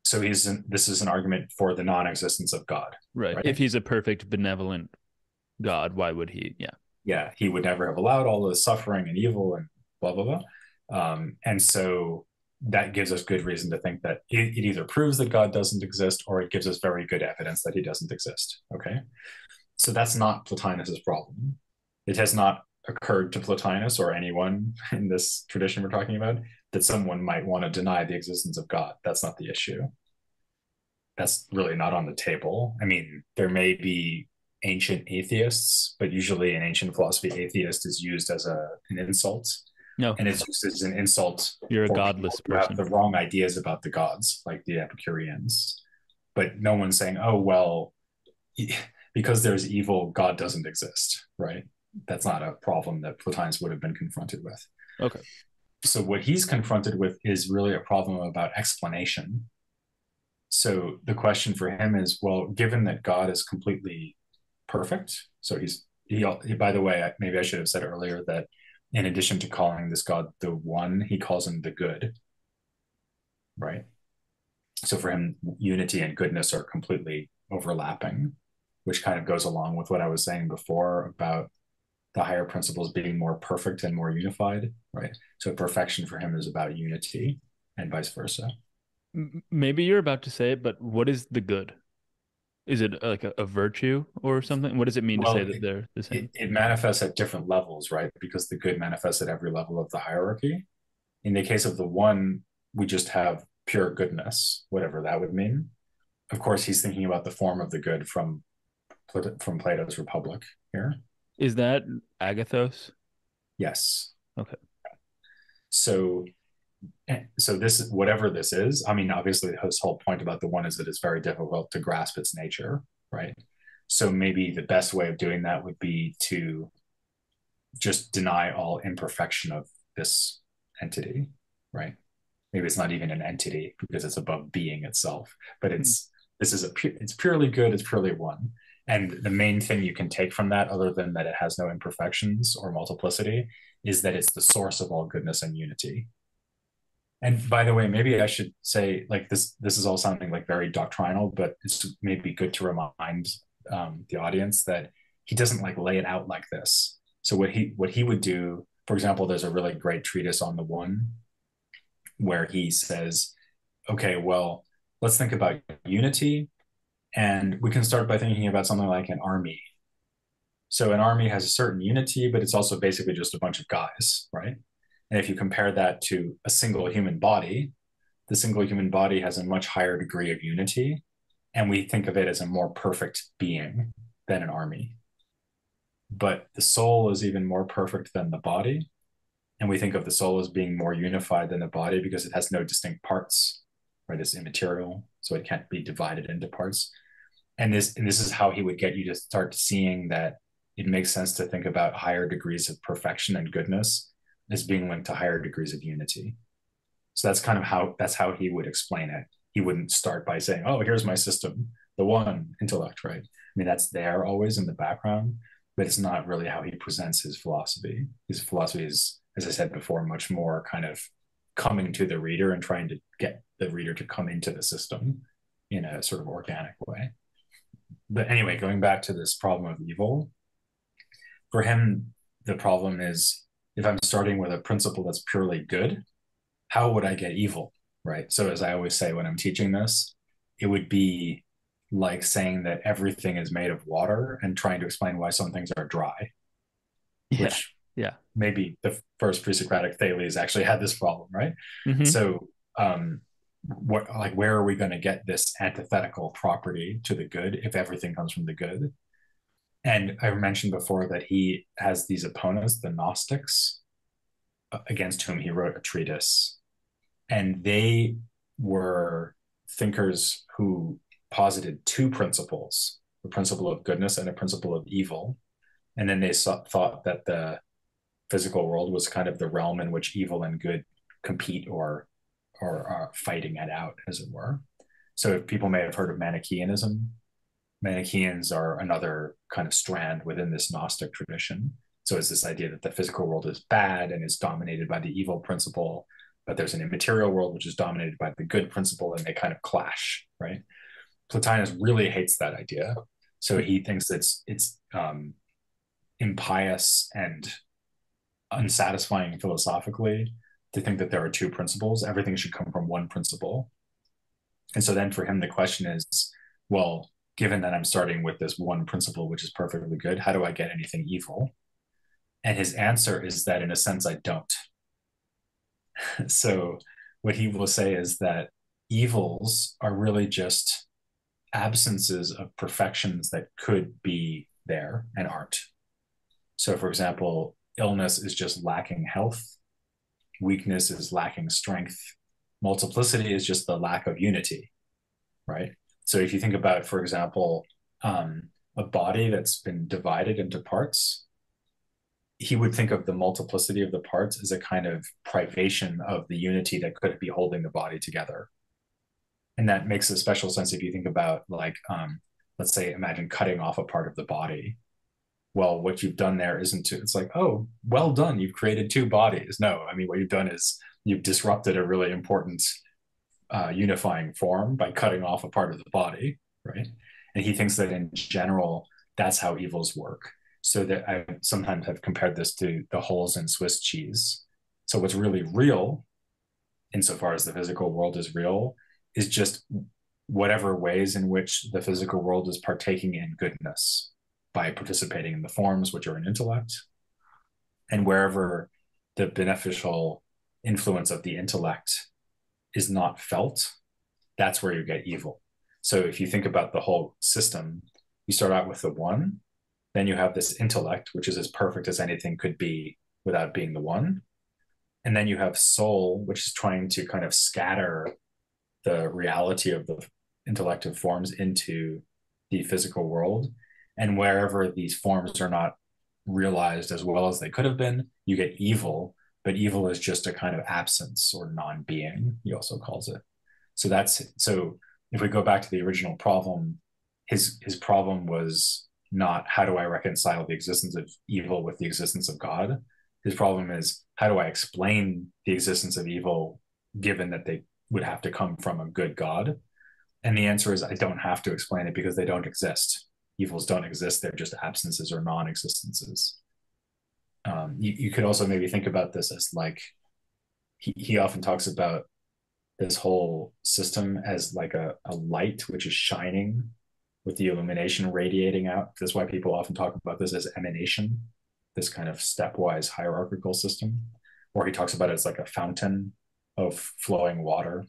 So this is an argument for the non-existence of God, Right. right? If he's a perfect, benevolent God, why would he? Yeah. Yeah, he would never have allowed all this suffering and evil and blah blah blah. And so that gives us good reason to think that it either proves that God doesn't exist, or it gives us very good evidence that he doesn't exist. Okay, so that's not Plotinus's problem. It has not occurred to Plotinus or anyone in this tradition we're talking about that someone might want to deny the existence of God. That's not the issue. That's really not on the table. I mean, there may be ancient atheists, but usually in ancient philosophy, atheist is used as an insult. No, And it's used as an insult you're a for godless people who have person. the wrong ideas about the gods, like the Epicureans. But no one's saying, oh, well, because there's evil, God doesn't exist, right? That's not a problem that Plotinus would have been confronted with. Okay. So what he's confronted with is really a problem about explanation. So the question for him is, well, given that God is completely perfect, so he by the way, maybe I should have said earlier that in addition to calling this God the one, he calls him the good, right? So for him, unity and goodness are completely overlapping, which kind of goes along with what I was saying before about the higher principles being more perfect and more unified, right? So perfection for him is about unity and vice versa. Maybe you're about to say it, but what is the good? Is it like a virtue or something? What does it mean to say Well, that they're the same? it manifests at different levels, right? Because the good manifests at every level of the hierarchy. In the case of the one, we just have pure goodness, whatever that would mean. Of course, he's thinking about the form of the good from Plato's Republic here. Is that agathos? Yes. Okay. So this, whatever this is, I mean, obviously his whole point about the one is that it's very difficult to grasp its nature, right? So maybe the best way of doing that would be to just deny all imperfection of this entity, right? Maybe it's not even an entity because it's above being itself, but it's purely good, it's purely one. And the main thing you can take from that, other than that it has no imperfections or multiplicity, is that it's the source of all goodness and unity. And by the way, maybe I should say, like, this is all sounding like very doctrinal, but it's maybe good to remind the audience that he doesn't like lay it out like this. So what he would do, for example, there's a really great treatise on the one where he says, okay, well, let's think about unity, and we can start by thinking about something like an army. So an army has a certain unity, but it's also basically just a bunch of guys, right? And if you compare that to a single human body, the single human body has a much higher degree of unity, and we think of it as a more perfect being than an army. But the soul is even more perfect than the body, and we think of the soul as being more unified than the body because it has no distinct parts, right? It's immaterial, so it can't be divided into parts. And this is how he would get you to start seeing that it makes sense to think about higher degrees of perfection and goodness as being linked to higher degrees of unity. So that's kind of how he would explain it. He wouldn't start by saying, oh, here's my system, the one intellect, right? I mean, that's there always in the background, but it's not really how he presents his philosophy. His philosophy is, as I said before, much more kind of coming to the reader and trying to get the reader to come into the system in a sort of organic way. But anyway, going back to this problem of evil, for him, the problem is, if I'm starting with a principle that's purely good, how would I get evil, right? So as I always say when I'm teaching this, it would be like saying that everything is made of water and trying to explain why some things are dry, Yeah. which Yeah. maybe the first pre-Socratic Thales actually had this problem, right? Mm-hmm. So where are we going to get this antithetical property to the good if everything comes from the good? And I mentioned before that he has these opponents, the Gnostics, against whom he wrote a treatise. And they were thinkers who posited two principles, a principle of goodness and a principle of evil. And then they thought that the physical world was kind of the realm in which evil and good compete or are fighting it out, as it were. So people may have heard of Manichaeanism. Manichaeans are another kind of strand within this Gnostic tradition. So it's this idea that the physical world is bad and is dominated by the evil principle, but there's an immaterial world which is dominated by the good principle, and they kind of clash, right? Plotinus really hates that idea. So he thinks it's impious and unsatisfying philosophically to think that there are two principles. Everything should come from one principle. And so then for him, the question is, well, given that I'm starting with this one principle, which is perfectly good, how do I get anything evil? And his answer is that in a sense, I don't. So what he will say is that evils are really just absences of perfections that could be there and aren't. So for example, illness is just lacking health. Weakness is lacking strength. Multiplicity is just the lack of unity, right? So if you think about, for example, a body that's been divided into parts, he would think of the multiplicity of the parts as a kind of privation of the unity that could be holding the body together. And that makes a special sense if you think about, like, let's say, imagine cutting off a part of the body. Well, what you've done there isn't to, it's like, oh, well done, you've created two bodies. No, I mean, what you've done is you've disrupted a really important unifying form by cutting off a part of the body, right? And he thinks that in general, that's how evils work. So that I sometimes have compared this to the holes in Swiss cheese. So what's really real, insofar as the physical world is real, is just whatever ways in which the physical world is partaking in goodness by participating in the forms which are in intellect. And wherever the beneficial influence of the intellect is not felt, that's where you get evil. So if you think about the whole system, you start out with the one, then you have this intellect, which is as perfect as anything could be without being the one. And then you have soul, which is trying to kind of scatter the reality of the intellective forms into the physical world. And wherever these forms are not realized as well as they could have been, you get evil, but evil is just a kind of absence or non-being, he also calls it. So if we go back to the original problem, his problem was not how do I reconcile the existence of evil with the existence of God. His problem is how do I explain the existence of evil given that they would have to come from a good God? And the answer is I don't have to explain it because they don't exist. Evils don't exist. They're just absences or non-existences. You could also maybe think about this as like, he often talks about this whole system as like a light which is shining with the illumination radiating out. That's why people often talk about this as emanation, this kind of stepwise hierarchical system. Or he talks about it as like a fountain of flowing water.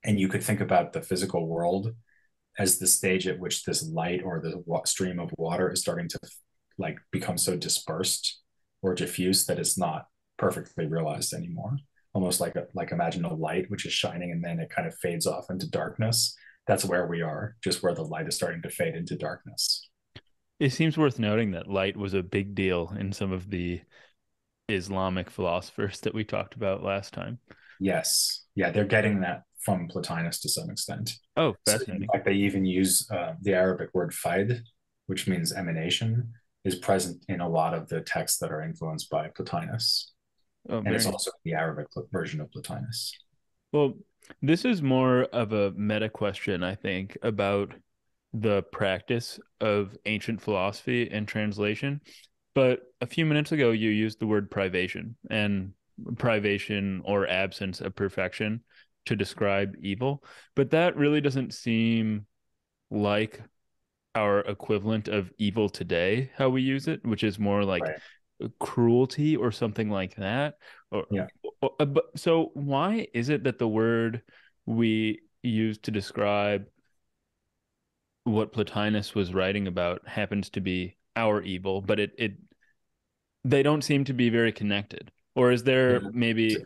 And you could think about the physical world as the stage at which this light or the stream of water is starting to like become so dispersed or diffuse that it's not perfectly realized anymore. Almost like imagine a light which is shining and then it kind of fades off into darkness. That's where we are, just where the light is starting to fade into darkness. It seems worth noting that light was a big deal in some of the Islamic philosophers that we talked about last time. Yes. Yeah, they're getting that from Plotinus to some extent. Oh, fascinating. So in fact, they even use the Arabic word faid, which means emanation, is present in a lot of the texts that are influenced by Plotinus. Oh, and it's also the Arabic version of Plotinus. Well, this is more of a meta question, I think, about the practice of ancient philosophy and translation. But a few minutes ago, you used the word privation and privation or absence of perfection to describe evil. But that really doesn't seem like our equivalent of evil today, how we use it, which is more like cruelty or something like that. So why is it that the word we use to describe what Plotinus was writing about happens to be our evil, but they don't seem to be very connected? Or is there maybe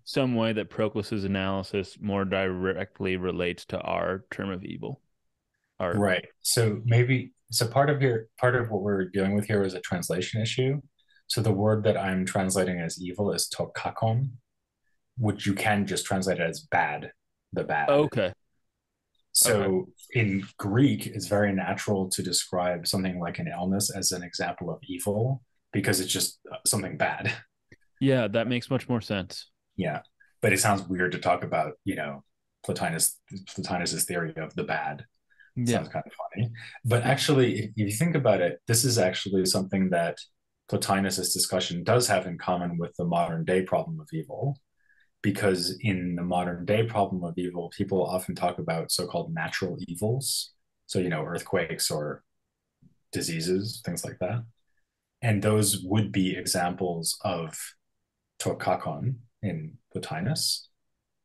some way that Proclus's analysis more directly relates to our term of evil? Right. So maybe So part of what we're dealing with here is a translation issue. So the word that I'm translating as evil is tokakon, which you can just translate it as bad, the bad. Okay. So in Greek, it's very natural to describe something like an illness as an example of evil because it's just something bad. Yeah, that makes much more sense. Yeah. But it sounds weird to talk about, Plotinus's theory of the bad. It Yeah. sounds kind of funny. But actually, if you think about it, this is actually something that Plotinus's discussion does have in common with the modern day problem of evil, because in the modern day problem of evil, people often talk about so-called natural evils. So, earthquakes or diseases, things like that. And those would be examples of tokakon in Plotinus.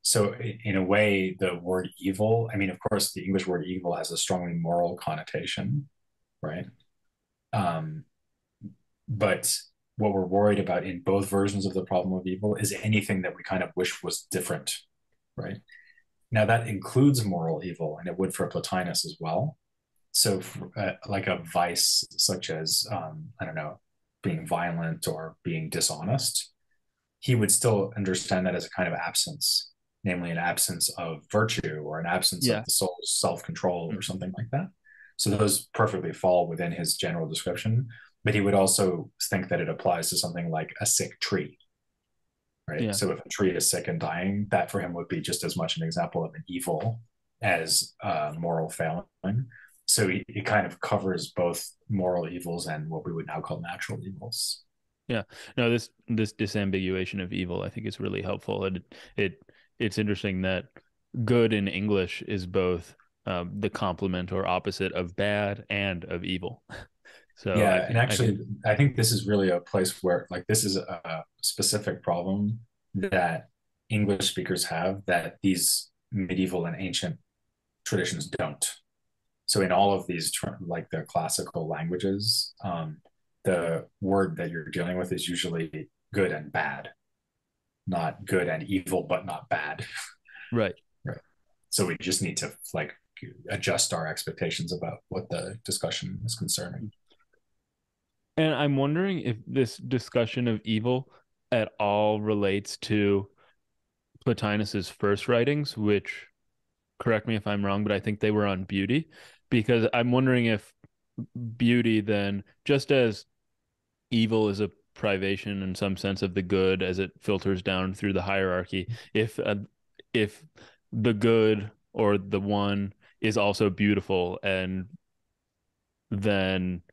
So in a way, the word evil, I mean, of course, the English word evil has a strongly moral connotation, right? But what we're worried about in both versions of the problem of evil is anything that we kind of wish was different, right? Now that includes moral evil, and it would for Plotinus as well. So like a vice such as, I don't know, being violent or being dishonest, he would still understand that as a kind of absence, namely an absence of virtue or an absence Yeah. of the soul's self-control or something like that. So those perfectly fall within his general description, but he would also think that it applies to something like a sick tree, right? Yeah. So if a tree is sick and dying, that for him would be just as much an example of an evil as moral failing. So it kind of covers both moral evils and what we would now call natural evils. Yeah. No, this disambiguation of evil, I think, is really helpful. And it's interesting that good in English is both the complement or opposite of bad and of evil. So yeah, and actually, I think this is really a place where, like, this is a specific problem that English speakers have that these medieval and ancient traditions don't. So in all of these, like the classical languages, the word that you're dealing with is usually good and bad, not good and evil, but not bad. right. Right. So we just need to like adjust our expectations about what the discussion is concerning. And I'm wondering if this discussion of evil at all relates to Plotinus's first writings, which, correct me if I'm wrong, but I think they were on beauty, because I'm wondering if beauty then, just as evil is a privation in some sense of the good as it filters down through the hierarchy, if the good or the one is also beautiful, and then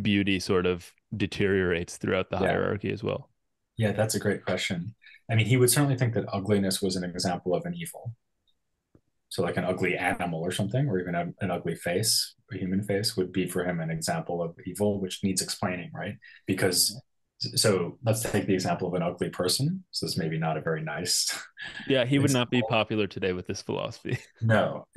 beauty sort of deteriorates throughout the hierarchy as well. Yeah, that's a great question. I mean, he would certainly think that ugliness was an example of an evil. So like an ugly animal or something, or even an ugly face, a human face would be for him an example of evil, which needs explaining, right? Because, so let's take the example of an ugly person. So this is maybe not a very nice. Yeah, he would not be popular today with this philosophy. No,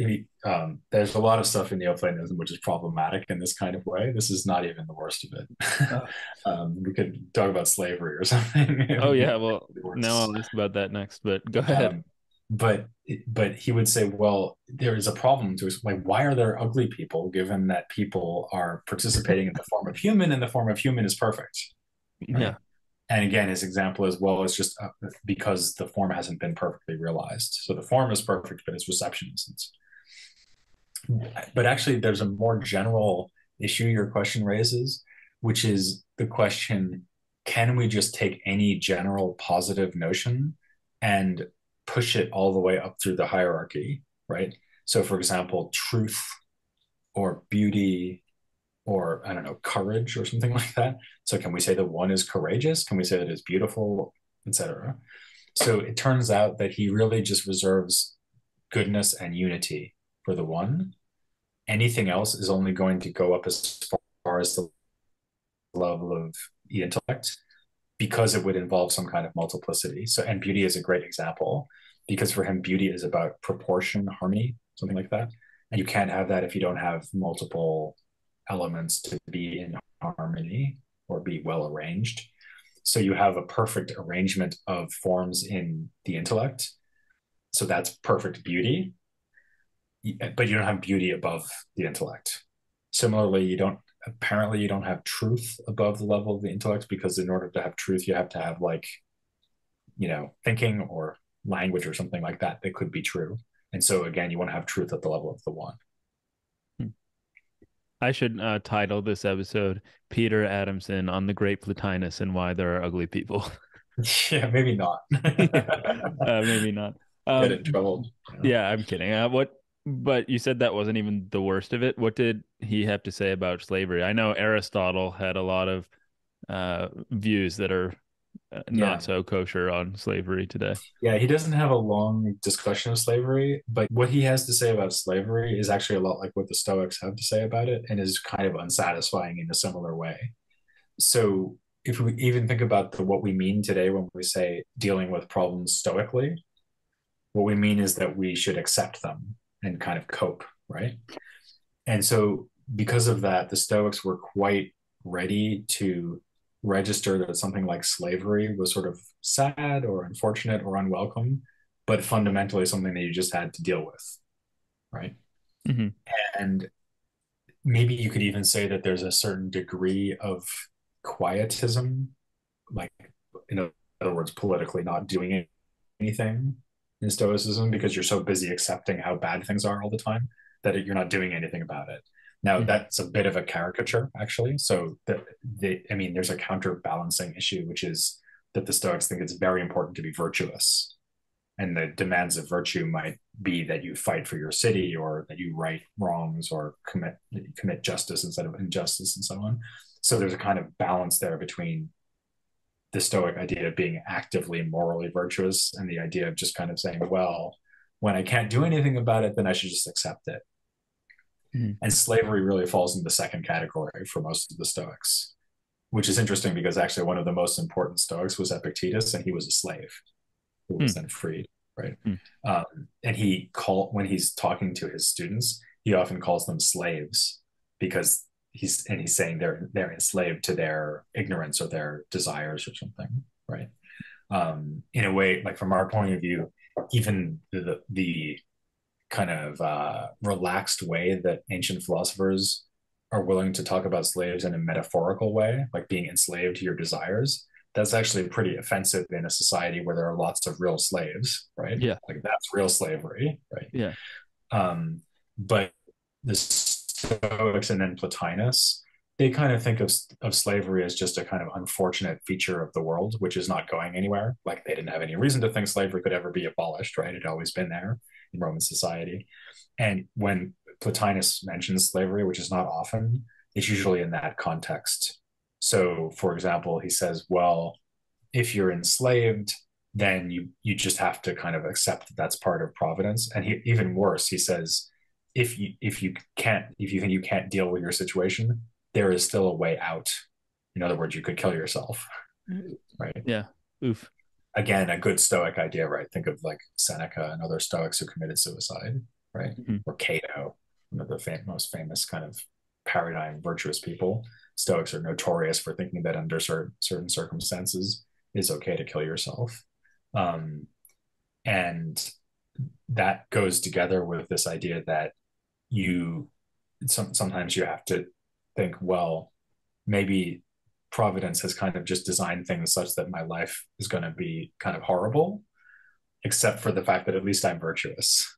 there's a lot of stuff in Neoplatonism which is problematic in this kind of way. This is not even the worst of it. We could talk about slavery or something. Oh yeah, well now I'll ask about that next, but go ahead. But he would say, well, there is a problem to like, why are there ugly people given that people are participating in the form of human and the form of human is perfect? Right? Yeah. And again, his example is, well, it's just because the form hasn't been perfectly realized. So the form is perfect, but its reception isn't. But actually, there's a more general issue your question raises, which is the question, can we just take any general positive notion and push it all the way up through the hierarchy, right? So for example, truth or beauty or I don't know, courage or something like that. So can we say that one is courageous? Can we say that it's beautiful, etc.? So it turns out that he really just reserves goodness and unity for the one. Anything else is only going to go up as far as the level of the intellect, because it would involve some kind of multiplicity. So, and beauty is a great example, because for him, beauty is about proportion, harmony, something like that. And you can't have that if you don't have multiple elements to be in harmony or be well arranged. So you have a perfect arrangement of forms in the intellect. So that's perfect beauty, but you don't have beauty above the intellect. Similarly, you don't have truth above the level of the intellect, because in order to have truth, you have to have like, thinking or language or something like that that could be true. And so again, you want to have truth at the level of the one. I should title this episode Peter Adamson on the Great Plotinus and Why There Are Ugly People. Yeah, maybe not. Maybe not. Get in trouble. Yeah, I'm kidding. But you said that wasn't even the worst of it. What did he have to say about slavery? I know Aristotle had a lot of views that are Yeah. not so kosher on slavery today. Yeah, he doesn't have a long discussion of slavery, but what he has to say about slavery is actually a lot like what the Stoics have to say about it, and is kind of unsatisfying in a similar way. So if we even think about what we mean today when we say dealing with problems stoically, what we mean is that we should accept them and kind of cope, right? And so because of that, the Stoics were quite ready to register that something like slavery was sort of sad or unfortunate or unwelcome, but fundamentally something that you just had to deal with, right? Mm-hmm. And maybe you could even say that there's a certain degree of quietism, like, in other words, politically not doing anything in Stoicism, because you're so busy accepting how bad things are all the time that you're not doing anything about it. Now, that's a bit of a caricature, actually. So, there's a counterbalancing issue, which is that the Stoics think it's very important to be virtuous. And the demands of virtue might be that you fight for your city, or that you right wrongs, or commit justice instead of injustice, and so on. So there's a kind of balance there between the Stoic idea of being actively morally virtuous and the idea of just kind of saying, well, when I can't do anything about it, then I should just accept it. And slavery really falls in the second category for most of the Stoics, which is interesting because actually one of the most important Stoics was Epictetus, and he was a slave who was then freed, right? And when he's talking to his students, he often calls them slaves, because he's saying they're enslaved to their ignorance or their desires or something, right? In a way, like from our point of view, even the kind of relaxed way that ancient philosophers are willing to talk about slaves in a metaphorical way, like being enslaved to your desires, that's actually pretty offensive in a society where there are lots of real slaves, right? Yeah. Like that's real slavery, right? Yeah. But the Stoics and then Plotinus, they kind of think of slavery as just a kind of unfortunate feature of the world, which is not going anywhere. Like they didn't have any reason to think slavery could ever be abolished, right? It had always been there in Roman society. And when Plotinus mentions slavery, which is not often, it's usually in that context. So, for example, he says, well, if you're enslaved, then you just have to kind of accept that that's part of providence. And even worse, he says, if you think you can't deal with your situation, there is still a way out. In other words, you could kill yourself, right? Yeah. Oof. Again, a good Stoic idea, right? Think of like Seneca and other Stoics who committed suicide, right? Or Cato, one of the most famous kind of paradigm virtuous people. Stoics are notorious for thinking that under certain circumstances it's okay to kill yourself. And that goes together with this idea that sometimes you have to think, well, maybe Providence has kind of just designed things such that my life is going to be kind of horrible, except for the fact that at least I'm virtuous,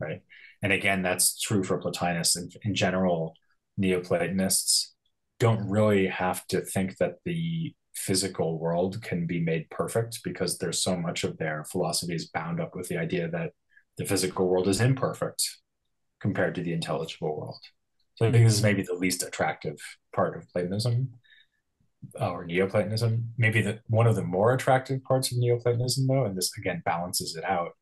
right? And again, that's true for Plotinus. In general, Neoplatonists don't really have to think that the physical world can be made perfect, because there's so much of their philosophy is bound up with the idea that the physical world is imperfect compared to the intelligible world. So I think this is maybe the least attractive part of Platonism, or Neoplatonism. Maybe one of the more attractive parts of Neoplatonism, though, and this again balances it out,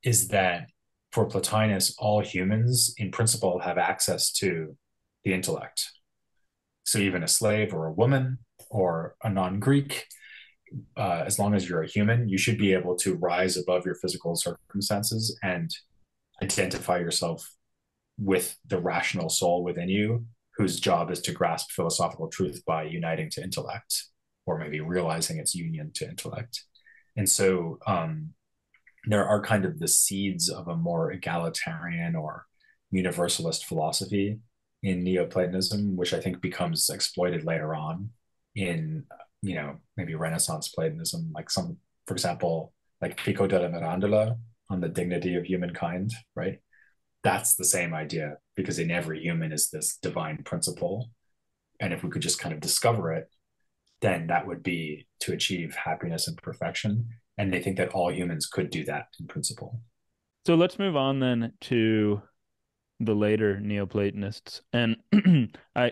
is that for Plotinus, all humans in principle have access to the intellect. So even a slave or a woman or a non-Greek, as long as you're a human, you should be able to rise above your physical circumstances and identify yourself with the rational soul within you, whose job is to grasp philosophical truth by uniting to intellect, or maybe realizing its union to intellect. And so there are kind of the seeds of a more egalitarian or universalist philosophy in Neoplatonism, which I think becomes exploited later on in, maybe Renaissance Platonism, like for example, like Pico della Mirandola on the dignity of humankind, right? That's the same idea, because in every human is this divine principle. And if we could just kind of discover it, then that would be to achieve happiness and perfection. And they think that all humans could do that in principle. So let's move on then to the later Neoplatonists. And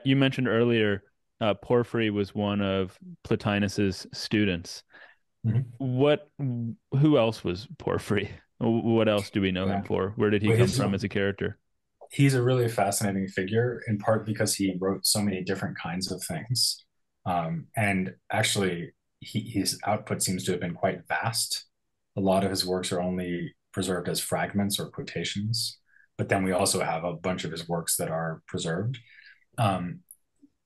you mentioned earlier, Porphyry was one of Plotinus's students. Who else was Porphyry? What else do we know him for? Where did he come from as a character? He's a really fascinating figure, in part because he wrote so many different kinds of things. And actually, his output seems to have been quite vast. A lot of his works are only preserved as fragments or quotations, but then we also have a bunch of his works that are preserved.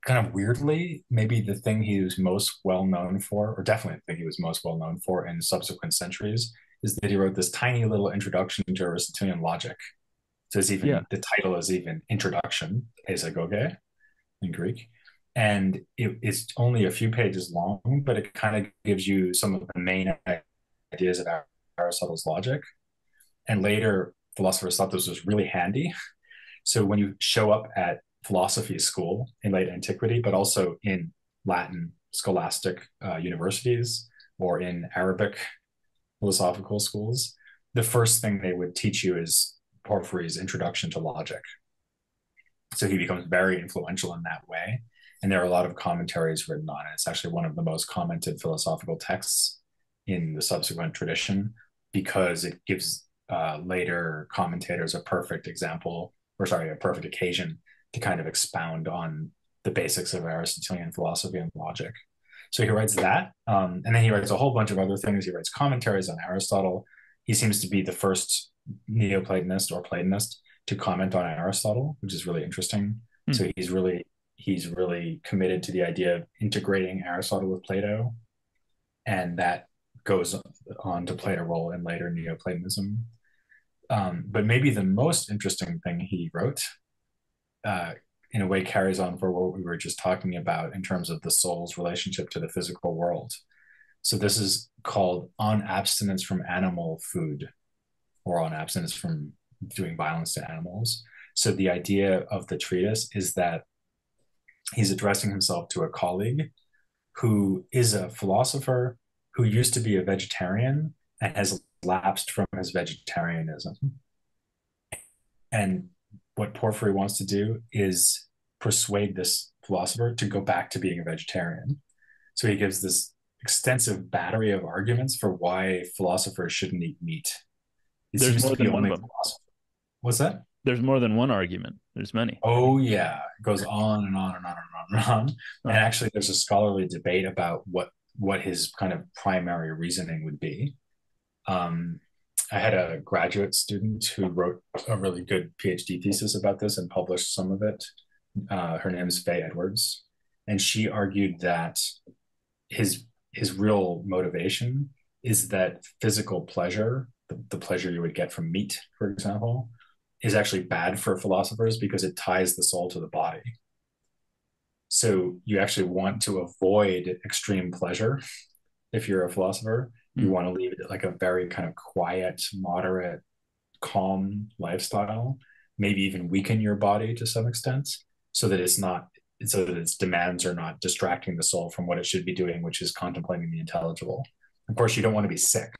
Kind of weirdly, maybe the thing he was most well known for, or definitely the thing he was most well known for in subsequent centuries, is that he wrote this tiny little introduction to Aristotelian logic. So the title is even Introduction, Esagoge in Greek. And it's only a few pages long, but it kind of gives you some of the main ideas of Aristotle's logic. And later, philosophers thought this was really handy. So when you show up at philosophy school in late antiquity, but also in Latin scholastic universities or in Arabic philosophical schools, the first thing they would teach you is Porphyry's Introduction to Logic. So he becomes very influential in that way. And there are a lot of commentaries written on it. It's actually one of the most commented philosophical texts in the subsequent tradition, because it gives later commentators a perfect occasion to kind of expound on the basics of Aristotelian philosophy and logic. So he writes that, and then he writes a whole bunch of other things. He writes commentaries on Aristotle. He seems to be the first Neoplatonist or Platonist to comment on Aristotle, which is really interesting. So he's really committed to the idea of integrating Aristotle with Plato, and that goes on to play a role in later Neoplatonism. But maybe the most interesting thing he wrote, in a way, carries on for what we were just talking about in terms of the soul's relationship to the physical world. So this is called On Abstinence from Animal Food, or On Abstinence from Doing Violence to Animals. So the idea of the treatise is that he's addressing himself to a colleague who is a philosopher who used to be a vegetarian and has lapsed from his vegetarianism. And what Porphyry wants to do is persuade this philosopher to go back to being a vegetarian. So he gives this extensive battery of arguments for why philosophers shouldn't eat meat. There's more than one of them. What's that? There's more than one argument. There's many. Oh, yeah. It goes on and on and on and on and on. And actually, there's a scholarly debate about what his kind of primary reasoning would be. I had a graduate student who wrote a really good PhD thesis about this and published some of it. Her name is Faye Edwards. And she argued that his real motivation is that physical pleasure, the pleasure you would get from meat, for example, is actually bad for philosophers because it ties the soul to the body. So you actually want to avoid extreme pleasure. If you're a philosopher, you want to lead like a very kind of quiet, moderate, calm lifestyle, maybe even weaken your body to some extent, so that its demands are not distracting the soul from what it should be doing, which is contemplating the intelligible. Of course, you don't want to be sick,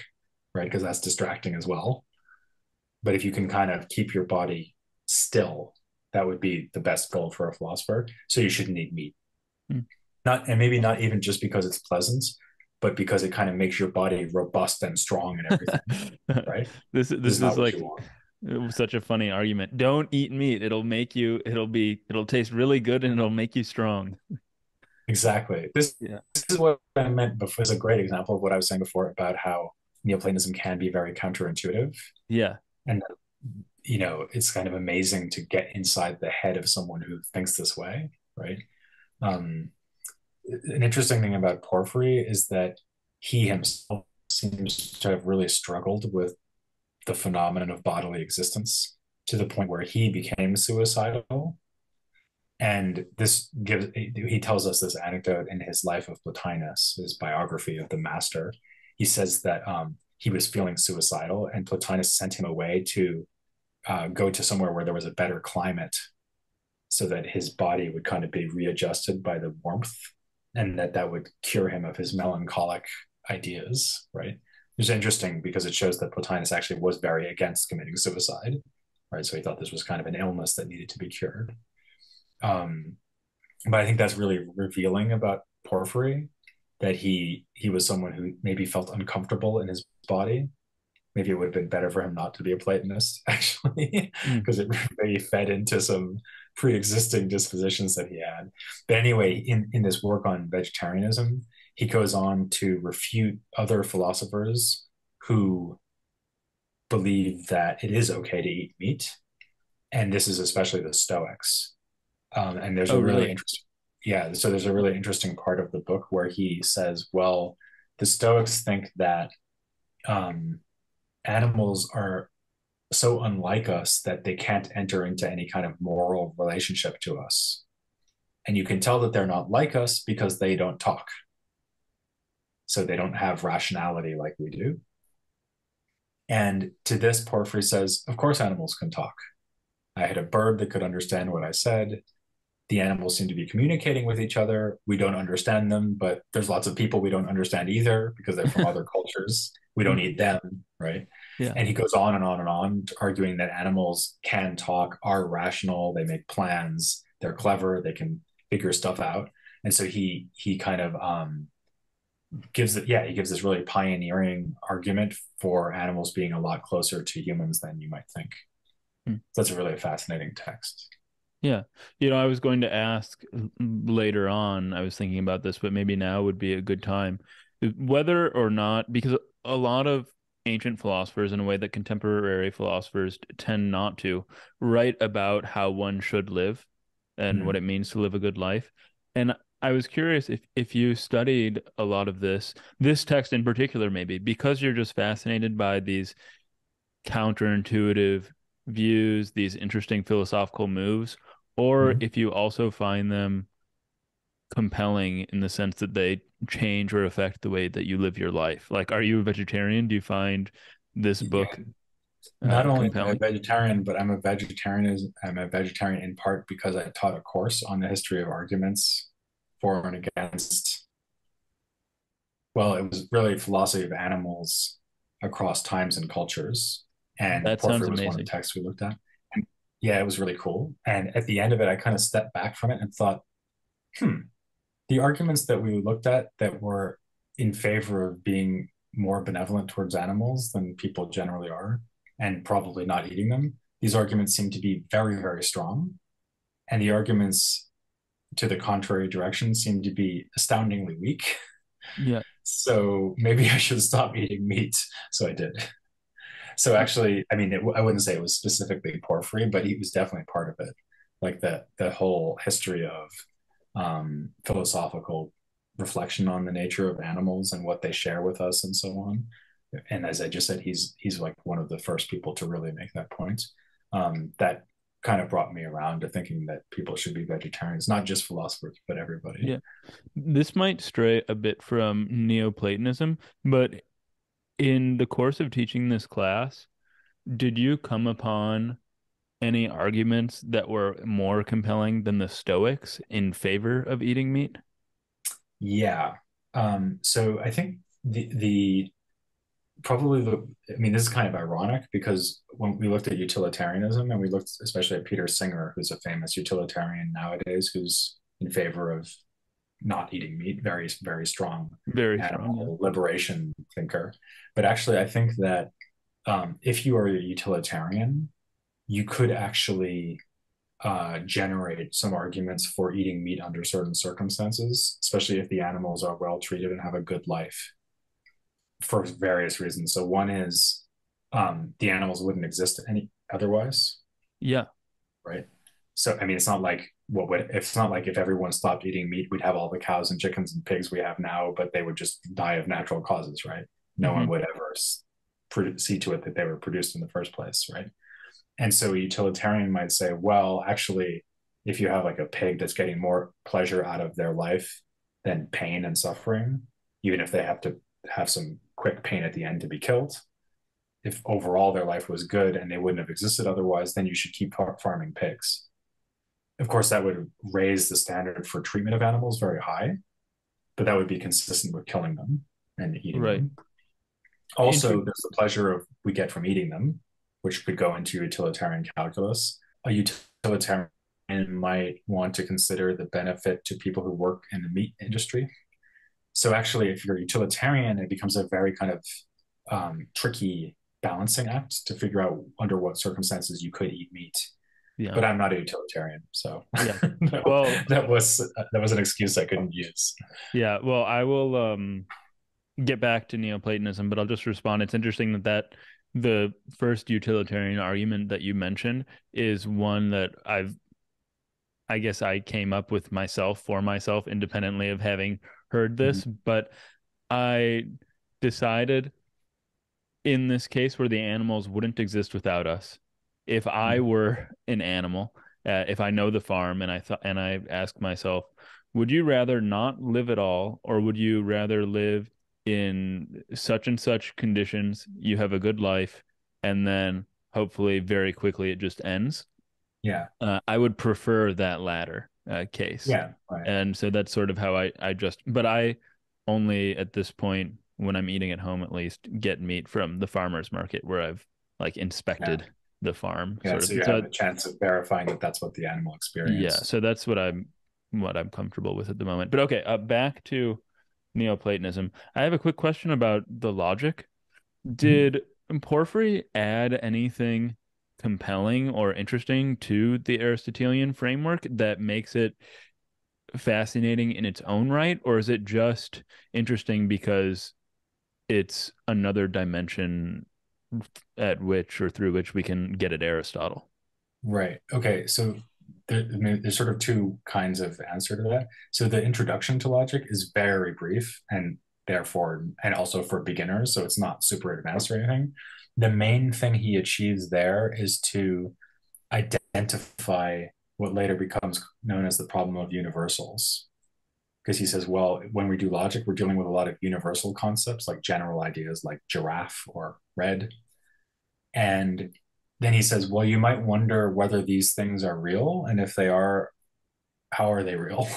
right? Because that's distracting as well. But if you can kind of keep your body still, that would be the best goal for a philosopher. So you shouldn't eat meat. Maybe not even just because it's pleasant, but because it kind of makes your body robust and strong and everything, right? This is like such a funny argument. Don't eat meat. It'll taste really good and it'll make you strong. Exactly. This is what I meant before. It's a great example of what I was saying before about how Neoplatonism can be very counterintuitive. Yeah. And, it's kind of amazing to get inside the head of someone who thinks this way, right? An interesting thing about Porphyry is that he himself seems to have really struggled with the phenomenon of bodily existence to the point where he became suicidal. And he tells us this anecdote in his Life of Plotinus, his biography of the master. He says that he was feeling suicidal, and Plotinus sent him away to go to somewhere where there was a better climate, so that his body would kind of be readjusted by the warmth, and that would cure him of his melancholic ideas, right? It's interesting because it shows that Plotinus actually was very against committing suicide, right? So he thought this was kind of an illness that needed to be cured. But I think that's really revealing about Porphyry, that he was someone who maybe felt uncomfortable in his body. Maybe it would have been better for him not to be a Platonist, actually, because it really fed into some pre-existing dispositions that he had. But anyway, in this work on vegetarianism, he goes on to refute other philosophers who believe that it is okay to eat meat. And this is especially the Stoics. And there's a really interesting, so there's a really interesting part of the book where he says, well, the Stoics think that animals are so unlike us that they can't enter into any kind of moral relationship to us. And you can tell that they're not like us because they don't talk. So they don't have rationality like we do. And to this, Porphyry says, of course animals can talk. I had a bird that could understand what I said. The animals seem to be communicating with each other. We don't understand them, but there's lots of people we don't understand either because they're from other cultures. We don't eat them, right? Yeah. And he goes on and on and on, arguing that animals can talk, are rational, they make plans, they're clever, they can figure stuff out. And so he kind of gives this really pioneering argument for animals being a lot closer to humans than you might think. That's a really fascinating text. Yeah. I was going to ask later on, I was thinking about this, but maybe now would be a good time, whether or not, because a lot of ancient philosophers, in a way that contemporary philosophers tend not to, write about how one should live and what it means to live a good life. And I was curious if you studied a lot of this text in particular, maybe because you're just fascinated by these counterintuitive views, these interesting philosophical moves, or if you also find them compelling in the sense that they change or affect the way that you live your life. Like, are you a vegetarian? Do you find this book not only compelling? am I a vegetarian, but I'm a vegetarian in part because I taught a course on the history of arguments for and against. Well, it was really philosophy of animals across times and cultures. And that sounds Porphyry was amazing. one of the texts we looked at. And yeah, it was really cool. And at the end of it, I kind of stepped back from it and thought, the arguments that we looked at that were in favor of being more benevolent towards animals than people generally are, and probably not eating them, these arguments seem to be very, very strong. And the arguments to the contrary direction seem to be astoundingly weak. Yeah. So maybe I should stop eating meat. So I did. So actually, I mean, I wouldn't say it was specifically Porphyry, but he was definitely part of it. Like the whole history of philosophical reflection on the nature of animals and what they share with us and so on. And as I just said, he's like one of the first people to really make that point. That kind of brought me around to thinking that people should be vegetarians, not just philosophers, but everybody. Yeah. This might stray a bit from Neoplatonism, but in the course of teaching this class, did you come upon any arguments that were more compelling than the Stoics in favor of eating meat? Yeah. So I think the probably I mean, this is kind of ironic because when we looked at utilitarianism and we looked especially at Peter Singer, who's a famous utilitarian nowadays, who's in favor of not eating meat, very, very strong animal liberation thinker. But actually, I think that if you are a utilitarian, you could actually generate some arguments for eating meat under certain circumstances, especially if the animals are well treated and have a good life for various reasons. So one is the animals wouldn't exist any otherwise. Yeah. Right. So I mean, it's not like if everyone stopped eating meat, we'd have all the cows and chickens and pigs we have now, but they would just die of natural causes, right? No one would ever see to it that they were produced in the first place, right? And so a utilitarian might say, well, actually, if you have like a pig that's getting more pleasure out of their life than pain and suffering, even if they have to have some quick pain at the end to be killed, if overall their life was good and they wouldn't have existed otherwise, then you should keep farming pigs. Of course, that would raise the standard for treatment of animals very high, but that would be consistent with killing them and eating Right. them. Also, there's the pleasure we get from eating them, which could go into utilitarian calculus. A utilitarian might want to consider the benefit to people who work in the meat industry. So actually, if you're a utilitarian, it becomes a very kind of tricky balancing act to figure out under what circumstances you could eat meat. Yeah. But I'm not a utilitarian, so yeah. Well, that was an excuse I couldn't use. Yeah. Well, I will get back to Neoplatonism, but I'll just respond. It's interesting that the first utilitarian argument that you mentioned is one that I guess I came up with for myself, independently of having heard this, but I decided in this case where the animals wouldn't exist without us. If I were an animal, if I know the farm and I ask myself, would you rather not live at all, or would you rather live in such and such conditions, you have a good life, and then hopefully very quickly it just ends? Yeah. I would prefer that latter case. Yeah. Right. And so that's sort of how but I only at this point, when I'm eating at home at least, get meat from the farmer's market where I've like inspected the farm. Yeah, so you have a chance of verifying that that's what the animal experienced. Yeah, so that's what I'm comfortable with at the moment. But okay, back to Neoplatonism. I have a quick question about the logic. Did Porphyry add anything compelling or interesting to the Aristotelian framework that makes it fascinating in its own right, or is it just interesting because it's another dimension at which or through which we can get at Aristotle? Right. Okay. So there's sort of two kinds of answer to that. So the introduction to logic is very brief and therefore, and also for beginners, so it's not super advanced or anything. The main thing he achieves there is to identify what later becomes known as the problem of universals. Because he says, well, when we do logic, we're dealing with a lot of universal concepts, like general ideas like giraffe or red. And then he says, well, you might wonder whether these things are real. And if they are, how are they real?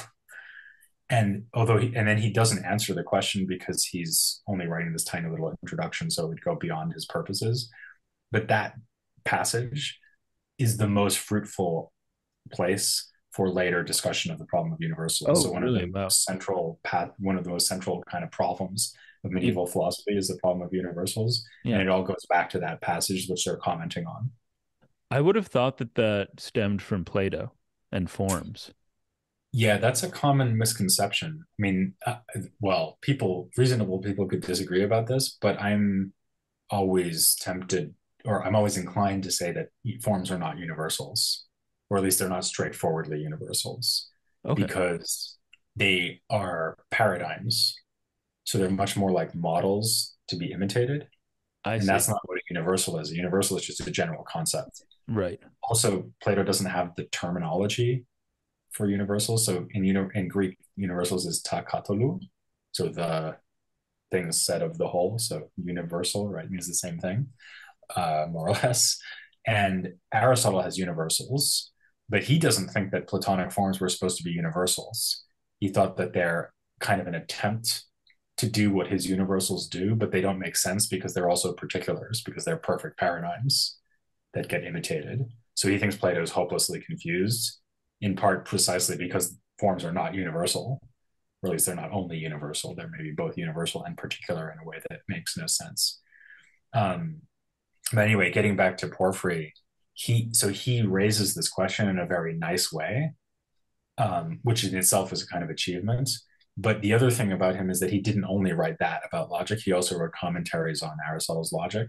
And then he doesn't answer the question because he's only writing this tiny little introduction, so it would go beyond his purposes. But that passage is the most fruitful place for later discussion of the problem of universals. One of the most central kind of problems of medieval philosophy is the problem of universals. And it all goes back to that passage which they're commenting on. I would have thought that stemmed from Plato and forms. Yeah, that's a common misconception. I mean, reasonable people could disagree about this, but I'm always inclined to say that forms are not universals, or at least they're not straightforwardly universals, because they are paradigms. So they're much more like models to be imitated. And that's not what a universal is. A universal is just a general concept. Right. Also, Plato doesn't have the terminology for universals. So in Greek, universals is ta katolu. So the thing said of the whole. So universal, right, means the same thing, more or less. And Aristotle has universals, but he doesn't think that Platonic forms were supposed to be universals. He thought that they're kind of an attempt to do what his universals do, but they don't make sense because they're also particulars, because they're perfect paradigms that get imitated. So he thinks Plato is hopelessly confused, in part precisely because forms are not universal, or at least they're not only universal. They're maybe both universal and particular in a way that makes no sense. But anyway, getting back to Porphyry, he raises this question in a very nice way, which in itself is a kind of achievement. But the other thing about him is that he didn't only write that about logic. He also wrote commentaries on Aristotle's logic.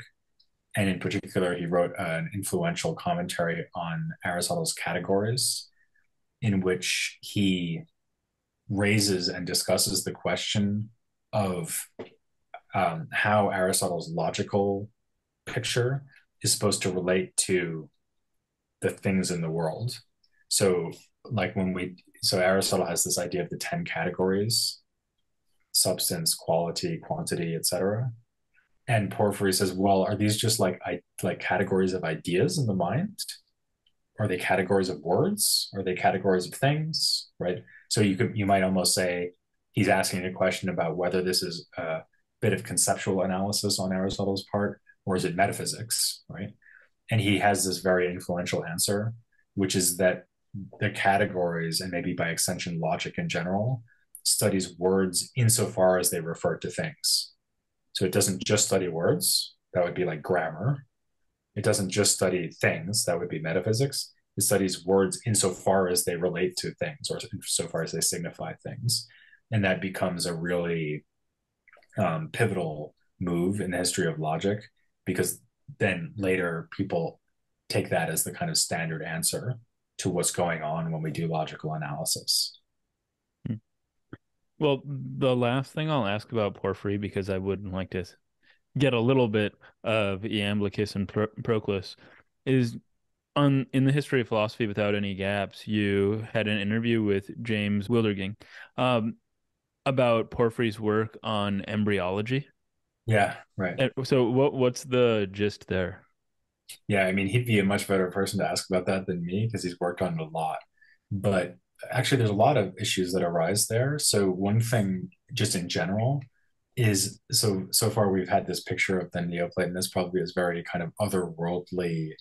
And in particular, he wrote an influential commentary on Aristotle's categories, in which he raises and discusses the question of how Aristotle's logical picture is supposed to relate to the things in the world. So like so Aristotle has this idea of the 10 categories: substance, quality, quantity, etc. And Porphyry says, well, are these just like categories of ideas in the mind? Are they categories of words? Are they categories of things? Right. So you might almost say he's asking a question about whether this is a bit of conceptual analysis on Aristotle's part, or is it metaphysics, right? And he has this very influential answer, which is that the categories, and maybe by extension logic in general, studies words insofar as they refer to things. So it doesn't just study words, that would be like grammar. It doesn't just study things, that would be metaphysics. It studies words insofar as they relate to things, or insofar as they signify things. And that becomes a really pivotal move in the history of logic, because then later people take that as the kind of standard answer to what's going on when we do logical analysis. Well, the last thing I'll ask about Porphyry, because I would like to get a little bit of Iamblichus and Proclus, is in the history of philosophy without any gaps. You had an interview with James Wilderking about Porphyry's work on embryology. Yeah, right. So what's the gist there? Yeah, I mean, he'd be a much better person to ask about that than me because he's worked on it a lot. But actually, there's a lot of issues that arise there. So one thing, just in general, is so far we've had this picture of the Neoplatonists probably as very kind of otherworldly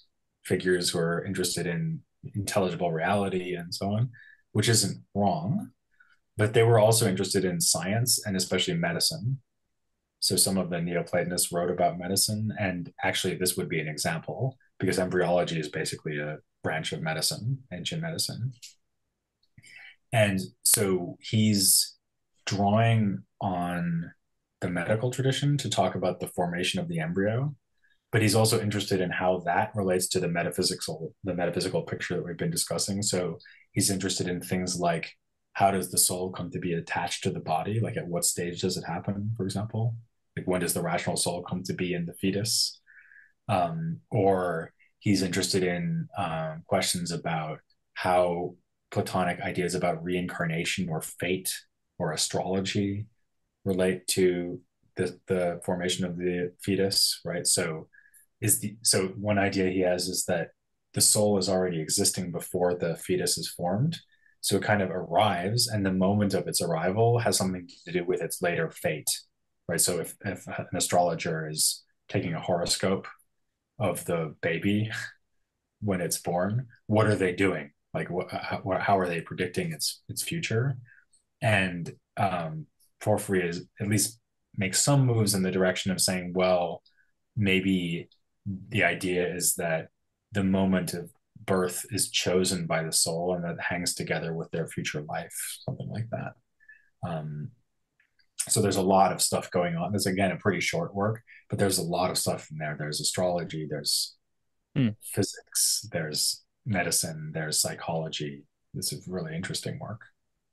figures who are interested in intelligible reality and so on, which isn't wrong. But they were also interested in science and especially medicine. So some of the Neoplatonists wrote about medicine, and actually this would be an example because embryology is basically a branch of medicine, ancient medicine. And so he's drawing on the medical tradition to talk about the formation of the embryo, but he's also interested in how that relates to the metaphysical picture that we've been discussing. So he's interested in things like, how does the soul come to be attached to the body? Like at what stage does it happen, for example? Like when does the rational soul come to be in the fetus? Or he's interested in questions about how Platonic ideas about reincarnation or fate or astrology relate to the formation of the fetus, right? So one idea he has is that the soul is already existing before the fetus is formed. So it kind of arrives, and the moment of its arrival has something to do with its later fate, right? So if an astrologer is taking a horoscope of the baby when it's born, what are they doing? Like, how are they predicting its future? And Porphyry is at least makes some moves in the direction of saying, well, maybe the idea is that the moment of birth is chosen by the soul and that hangs together with their future life, something like that. So there's a lot of stuff going on. It's again a pretty short work, but there's a lot of stuff in there. There's astrology, there's physics, there's medicine, there's psychology. This is really interesting work.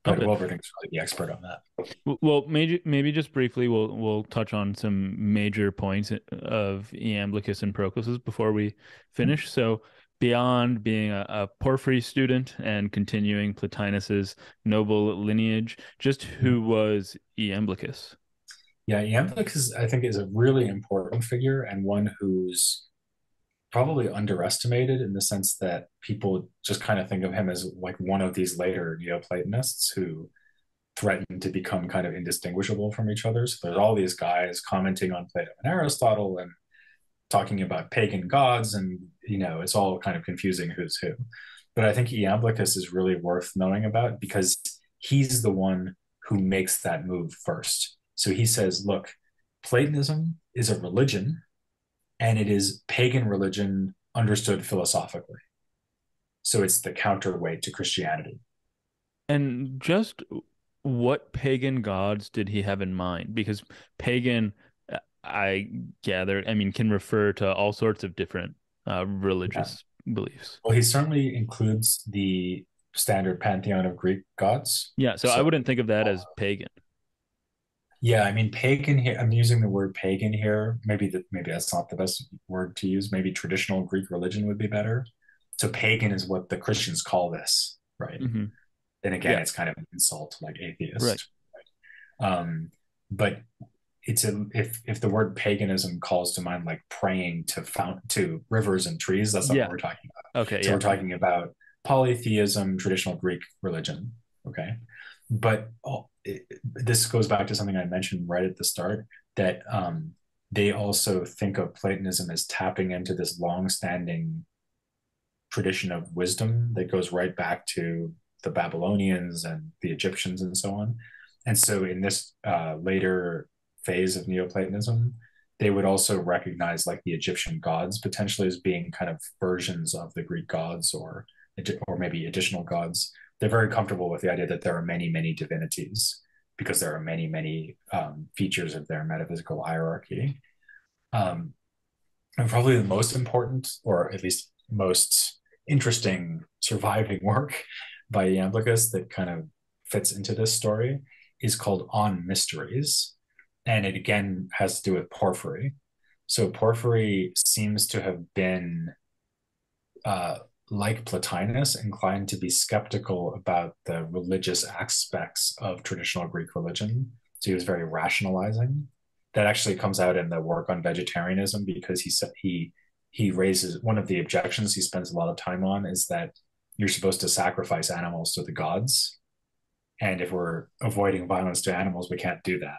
But Wilberting's really the expert on that. Well, maybe just briefly, we'll touch on some major points of Iamblichus and Proclus before we finish. So, beyond being a Porphyry student and continuing Plotinus's noble lineage, just who was Iamblichus? Yeah, Iamblichus, I think, is a really important figure and one who's probably underestimated in the sense that people just kind of think of him as like one of these later Neoplatonists who threatened to become kind of indistinguishable from each other. So there's all these guys commenting on Plato and Aristotle and talking about pagan gods, and it's all kind of confusing who's who. But I think Iamblichus is really worth knowing about because he's the one who makes that move first. So he says, look, Platonism is a religion, and it is pagan religion understood philosophically. So it's the counterweight to Christianity. And just what pagan gods did he have in mind? Because pagan, I gather, can refer to all sorts of different religious beliefs. Well, he certainly includes the standard pantheon of Greek gods. Yeah, so I wouldn't think of that as pagan. Yeah, I mean, pagan here, I'm using the word pagan here. Maybe that's not the best word to use. Maybe traditional Greek religion would be better. So pagan is what the Christians call this. right? Mm-hmm. And again, Yeah. it's kind of an insult to like Right. atheist. But it's if the word paganism calls to mind like praying to rivers and trees, that's not Yeah. what we're talking about. Okay. So Yeah. we're talking about polytheism, traditional Greek religion. Okay, but this goes back to something I mentioned right at the start, that they also think of Platonism as tapping into this long-standing tradition of wisdom that goes right back to the Babylonians and the Egyptians and so on. And so in this later phase of Neoplatonism, they would also recognize like the Egyptian gods potentially as being kind of versions of the Greek gods, or maybe additional gods. They're very comfortable with the idea that there are many, many divinities because there are many, many features of their metaphysical hierarchy. And probably the most important, or at least most interesting surviving work by Iamblichus that kind of fits into this story is called On Mysteries. And it again has to do with Porphyry. So Porphyry seems to have been, like Plotinus, inclined to be skeptical about the religious aspects of traditional Greek religion. So he was very rationalizing. That actually comes out in the work on vegetarianism, because he said he raises one of the objections he spends a lot of time on is that you're supposed to sacrifice animals to the gods, and if we're avoiding violence to animals, we can't do that.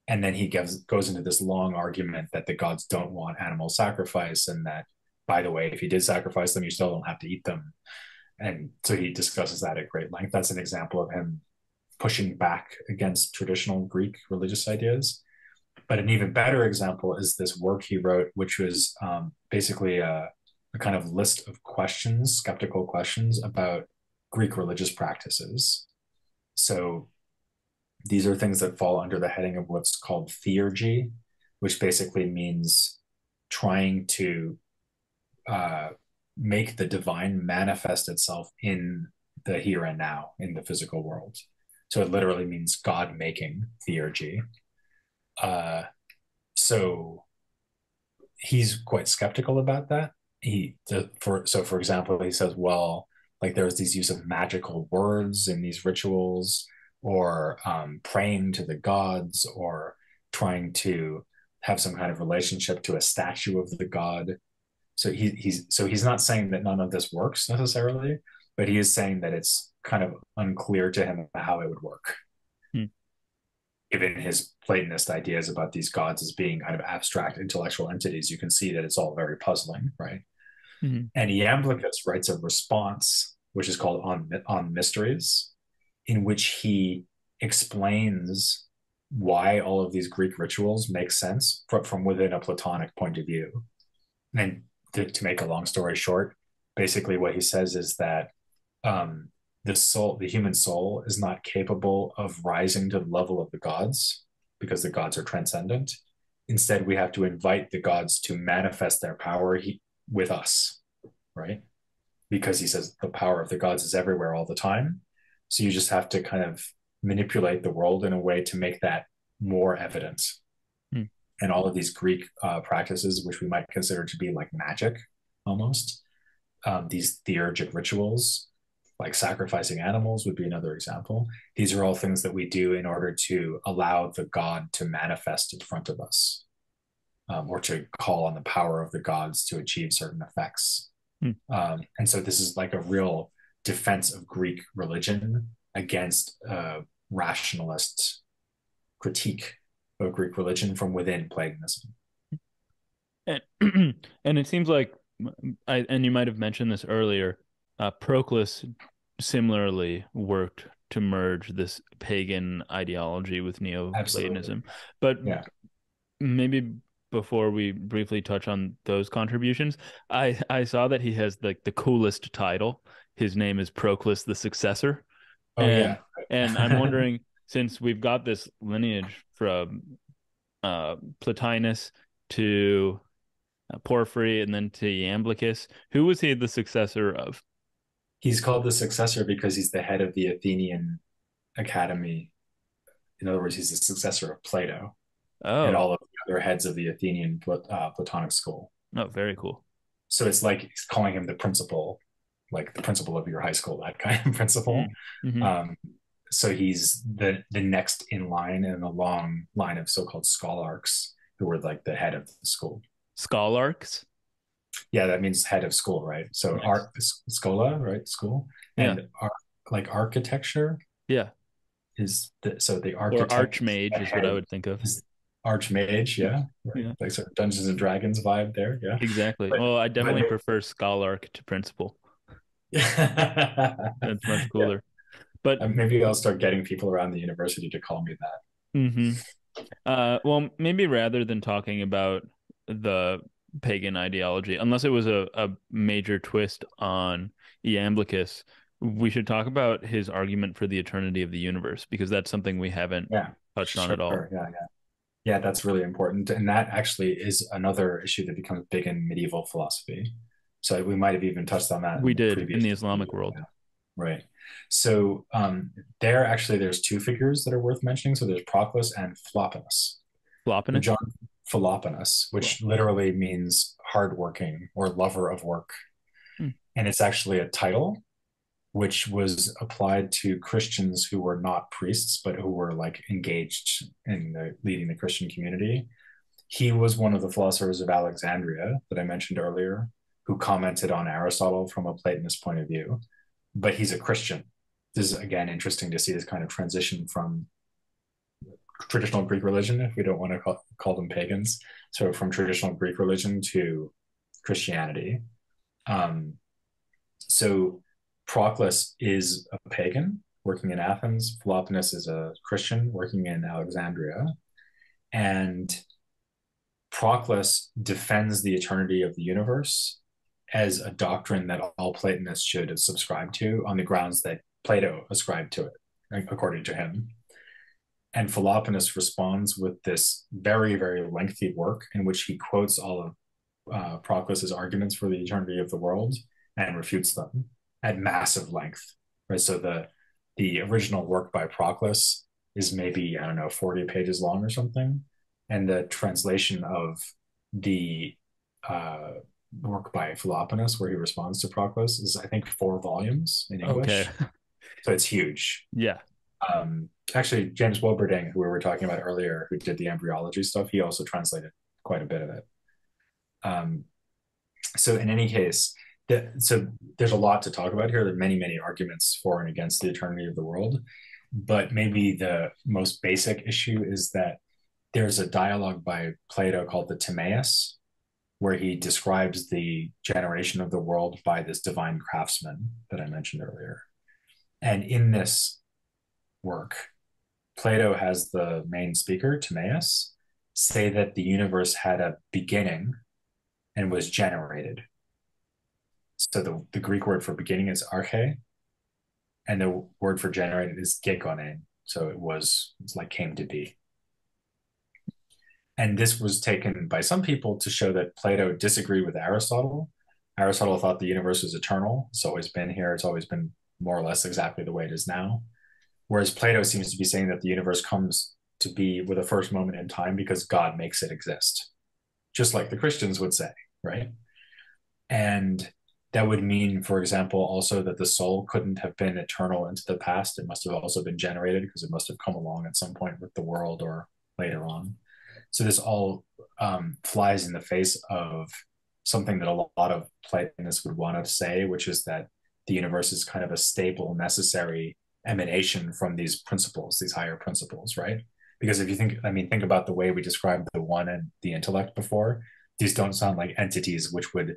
And then he goes into this long argument that the gods don't want animal sacrifice, and that, by the way, if you did sacrifice them, you still don't have to eat them. And so he discusses that at great length. That's an example of him pushing back against traditional Greek religious ideas. But an even better example is this work he wrote, which was basically a kind of list of questions, skeptical questions about Greek religious practices. So these are things that fall under the heading of what's called theurgy, which basically means trying to make the divine manifest itself in the here and now, in the physical world. So it literally means God making theurgy. So he's quite skeptical about that. For example, he says, well, like there's these use of magical words in these rituals, or praying to the gods, or trying to have some kind of relationship to a statue of the god. So he's not saying that none of this works necessarily, but he is saying that it's kind of unclear to him how it would work. Given his Platonist ideas about these gods as being kind of abstract intellectual entities, you can see that it's all very puzzling, right? Mm-hmm. And Iamblichus writes a response, which is called On Mysteries, in which he explains why all of these Greek rituals make sense from within a Platonic point of view. And to make a long story short, basically what he says is that the human soul is not capable of rising to the level of the gods, because the gods are transcendent. Instead, we have to invite the gods to manifest their power with us, right? Because he says the power of the gods is everywhere all the time. So you just have to kind of manipulate the world in a way to make that more evident. And all of these Greek practices, which we might consider to be like magic almost, these theurgic rituals, like sacrificing animals would be another example. These are all things that we do in order to allow the god to manifest in front of us, or to call on the power of the gods to achieve certain effects. And so this is like a real defense of Greek religion against rationalist critique of Greek religion from within Platonism. And it seems like, and you might have mentioned this earlier, Proclus similarly worked to merge this pagan ideology with Neoplatonism. But yeah, maybe before we briefly touch on those contributions, I saw that he has like the coolest title. His name is Proclus the Successor. And I'm wondering, since we've got this lineage from Plotinus to Porphyry and then to Iamblichus, who was he the successor of? He's called the successor because he's the head of the Athenian Academy. In other words, he's the successor of Plato and all of the other heads of the Athenian Platonic school. Oh, very cool. So it's like he's calling him the principal like the principal of your high school, that kind of principal. Mm-hmm. So he's the next in line in a long line of so-called scholarchs who were like the head of the school. Scholarchs? Yeah, that means head of school, right? So Nice. art schola, right? School. Yeah. And like architecture Yeah. is so the Or architect archmage is what I would think of. is archmage, yeah, right. Yeah. Like sort of Dungeons and Dragons vibe there, yeah. Exactly. But Well, I definitely but prefer scholarch to principal. yeah, That's much cooler. But maybe I'll start getting people around the university to call me that. hmm well, maybe rather than talking about the pagan ideology, unless it was a major twist on Iamblichus, we should talk about his argument for the eternity of the universe, because that's something we haven't Yeah, touched on at all. sure, yeah, that's really important, and that actually is another issue that becomes big in medieval philosophy. So we might have even touched on that We in the did in previous the Islamic video. world. Yeah. Right. So there's two figures that are worth mentioning. So there's Proclus and Plotinus. Plotinus? John Philoponus, which literally means hardworking or lover of work. Hmm. And it's actually a title which was applied to Christians who were not priests, but who were like engaged in leading the Christian community. He was one of the philosophers of Alexandria that I mentioned earlier, who commented on Aristotle from a Platonist point of view, but he's a Christian. This is, again, interesting to see this kind of transition from traditional Greek religion, if we don't want to call them pagans. So from traditional Greek religion to Christianity. So Proclus is a pagan working in Athens. Plotinus is a Christian working in Alexandria. And Proclus defends the eternity of the universe as a doctrine that all Platonists should subscribe to on the grounds that Plato ascribed to it, according to him. And Philoponus responds with this very, very lengthy work in which he quotes all of Proclus's arguments for the eternity of the world and refutes them at massive length. Right. So the original work by Proclus is maybe, I don't know, 40 pages long or something. And the translation of the work by Philoponus, where he responds to Proclus, is, I think, 4 volumes in English. Okay. So it's huge. Yeah. Actually, James Wilberding, who we were talking about earlier, who did the embryology stuff, he also translated quite a bit of it. So in any case, so there's a lot to talk about here. There are many, many arguments for and against the eternity of the world. But maybe the most basic issue is that there's a dialogue by Plato called the Timaeus, where he describes the generation of the world by this divine craftsman that I mentioned earlier. And in this work, Plato has the main speaker, Timaeus, say that the universe had a beginning and was generated. So the Greek word for beginning is arche, and the word for generated is gegonen. So it's like came to be. And this was taken by some people to show that Plato disagreed with Aristotle. Aristotle thought the universe was eternal. It's always been here. It's always been more or less exactly the way it is now. Whereas Plato seems to be saying that the universe comes to be with a first moment in time because God makes it exist, just like the Christians would say, right? And that would mean, for example, also that the soul couldn't have been eternal into the past. It must have also been generated because it must have come along at some point with the world or later on. So this all flies in the face of something that a lot of Platonists would want to say, which is that the universe is kind of a stable, necessary emanation from these principles, these higher principles, right? Because if you think about the way we described the one and the intellect before, these don't sound like entities which would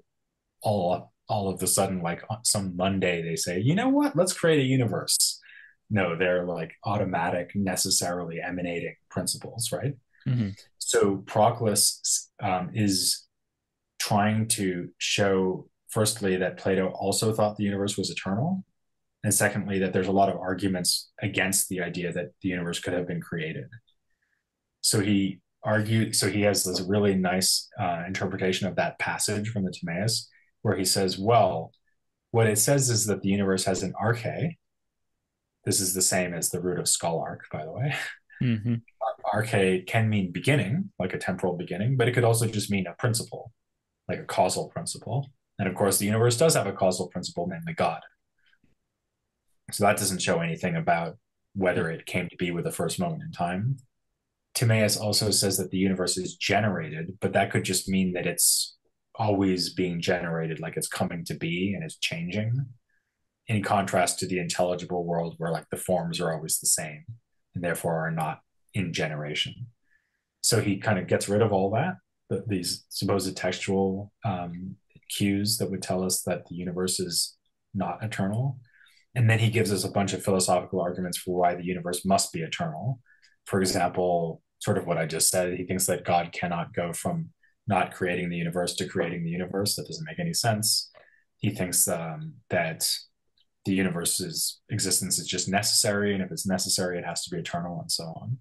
all of a sudden, like some Monday, they say, you know what, let's create a universe. No, they're like automatic, necessarily emanating principles, right? Mm-hmm. So Proclus is trying to show, firstly, that Plato also thought the universe was eternal, and secondly, that there's a lot of arguments against the idea that the universe could have been created. So he has this really nice interpretation of that passage from the Timaeus, where he says, well, what it says is that the universe has an arche. This is the same as the root of scholarch, by the way. Mm-hmm. Arche can mean beginning, like a temporal beginning, but it could also just mean a principle, like a causal principle. And of course, the universe does have a causal principle, namely God. So that doesn't show anything about whether it came to be with the first moment in time. Timaeus also says that the universe is generated, but that could just mean that it's always being generated, like it's coming to be and it's changing, in contrast to the intelligible world where like the forms are always the same and therefore are not in generation. So he kind of gets rid of all that, these supposed textual cues that would tell us that the universe is not eternal. And then he gives us a bunch of philosophical arguments for why the universe must be eternal. For example, sort of what I just said, he thinks that God cannot go from not creating the universe to creating the universe. That doesn't make any sense. He thinks that the universe's existence is just necessary, and if it's necessary, it has to be eternal, and so on.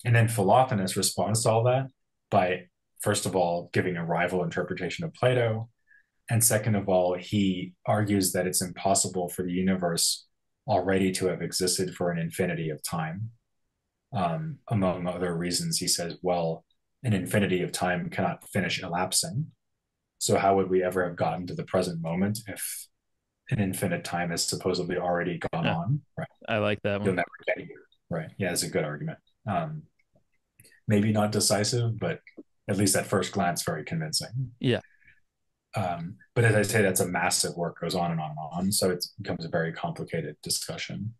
And then Plotinus responds to all that by, first of all, giving a rival interpretation of Plato. And second of all, he argues that it's impossible for the universe already to have existed for an infinity of time. Among other reasons, he says, well, an infinity of time cannot finish elapsing. So how would we ever have gotten to the present moment if an infinite time has supposedly already gone on? Right. I like that one. You'll never get here. Right. Yeah, it's a good argument. Maybe not decisive, but at least at first glance, very convincing. Yeah. But as I say, that's a massive work, goes on and on and on. So it becomes a very complicated discussion.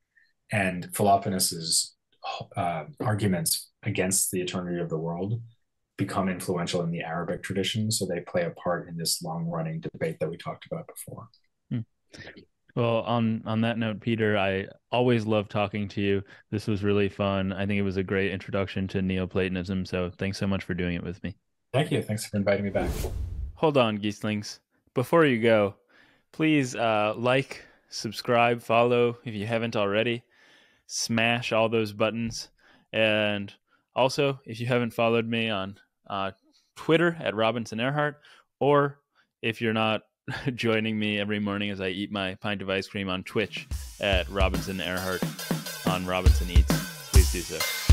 And Plotinus's arguments against the eternity of the world become influential in the Arabic tradition. So they play a part in this long-running debate that we talked about before. Well, on that note, Peter, I always love talking to you. This was really fun. I think it was a great introduction to Neoplatonism. So thanks so much for doing it with me. Thank you. Thanks for inviting me back. Hold on, Geeslings. Before you go, please like, subscribe, follow if you haven't already. Smash all those buttons. And also, if you haven't followed me on Twitter at Robinson Earhart, or if you're not joining me every morning as I eat my pint of ice cream on Twitch at Robinson Earhart on Robinson Eats, please do so.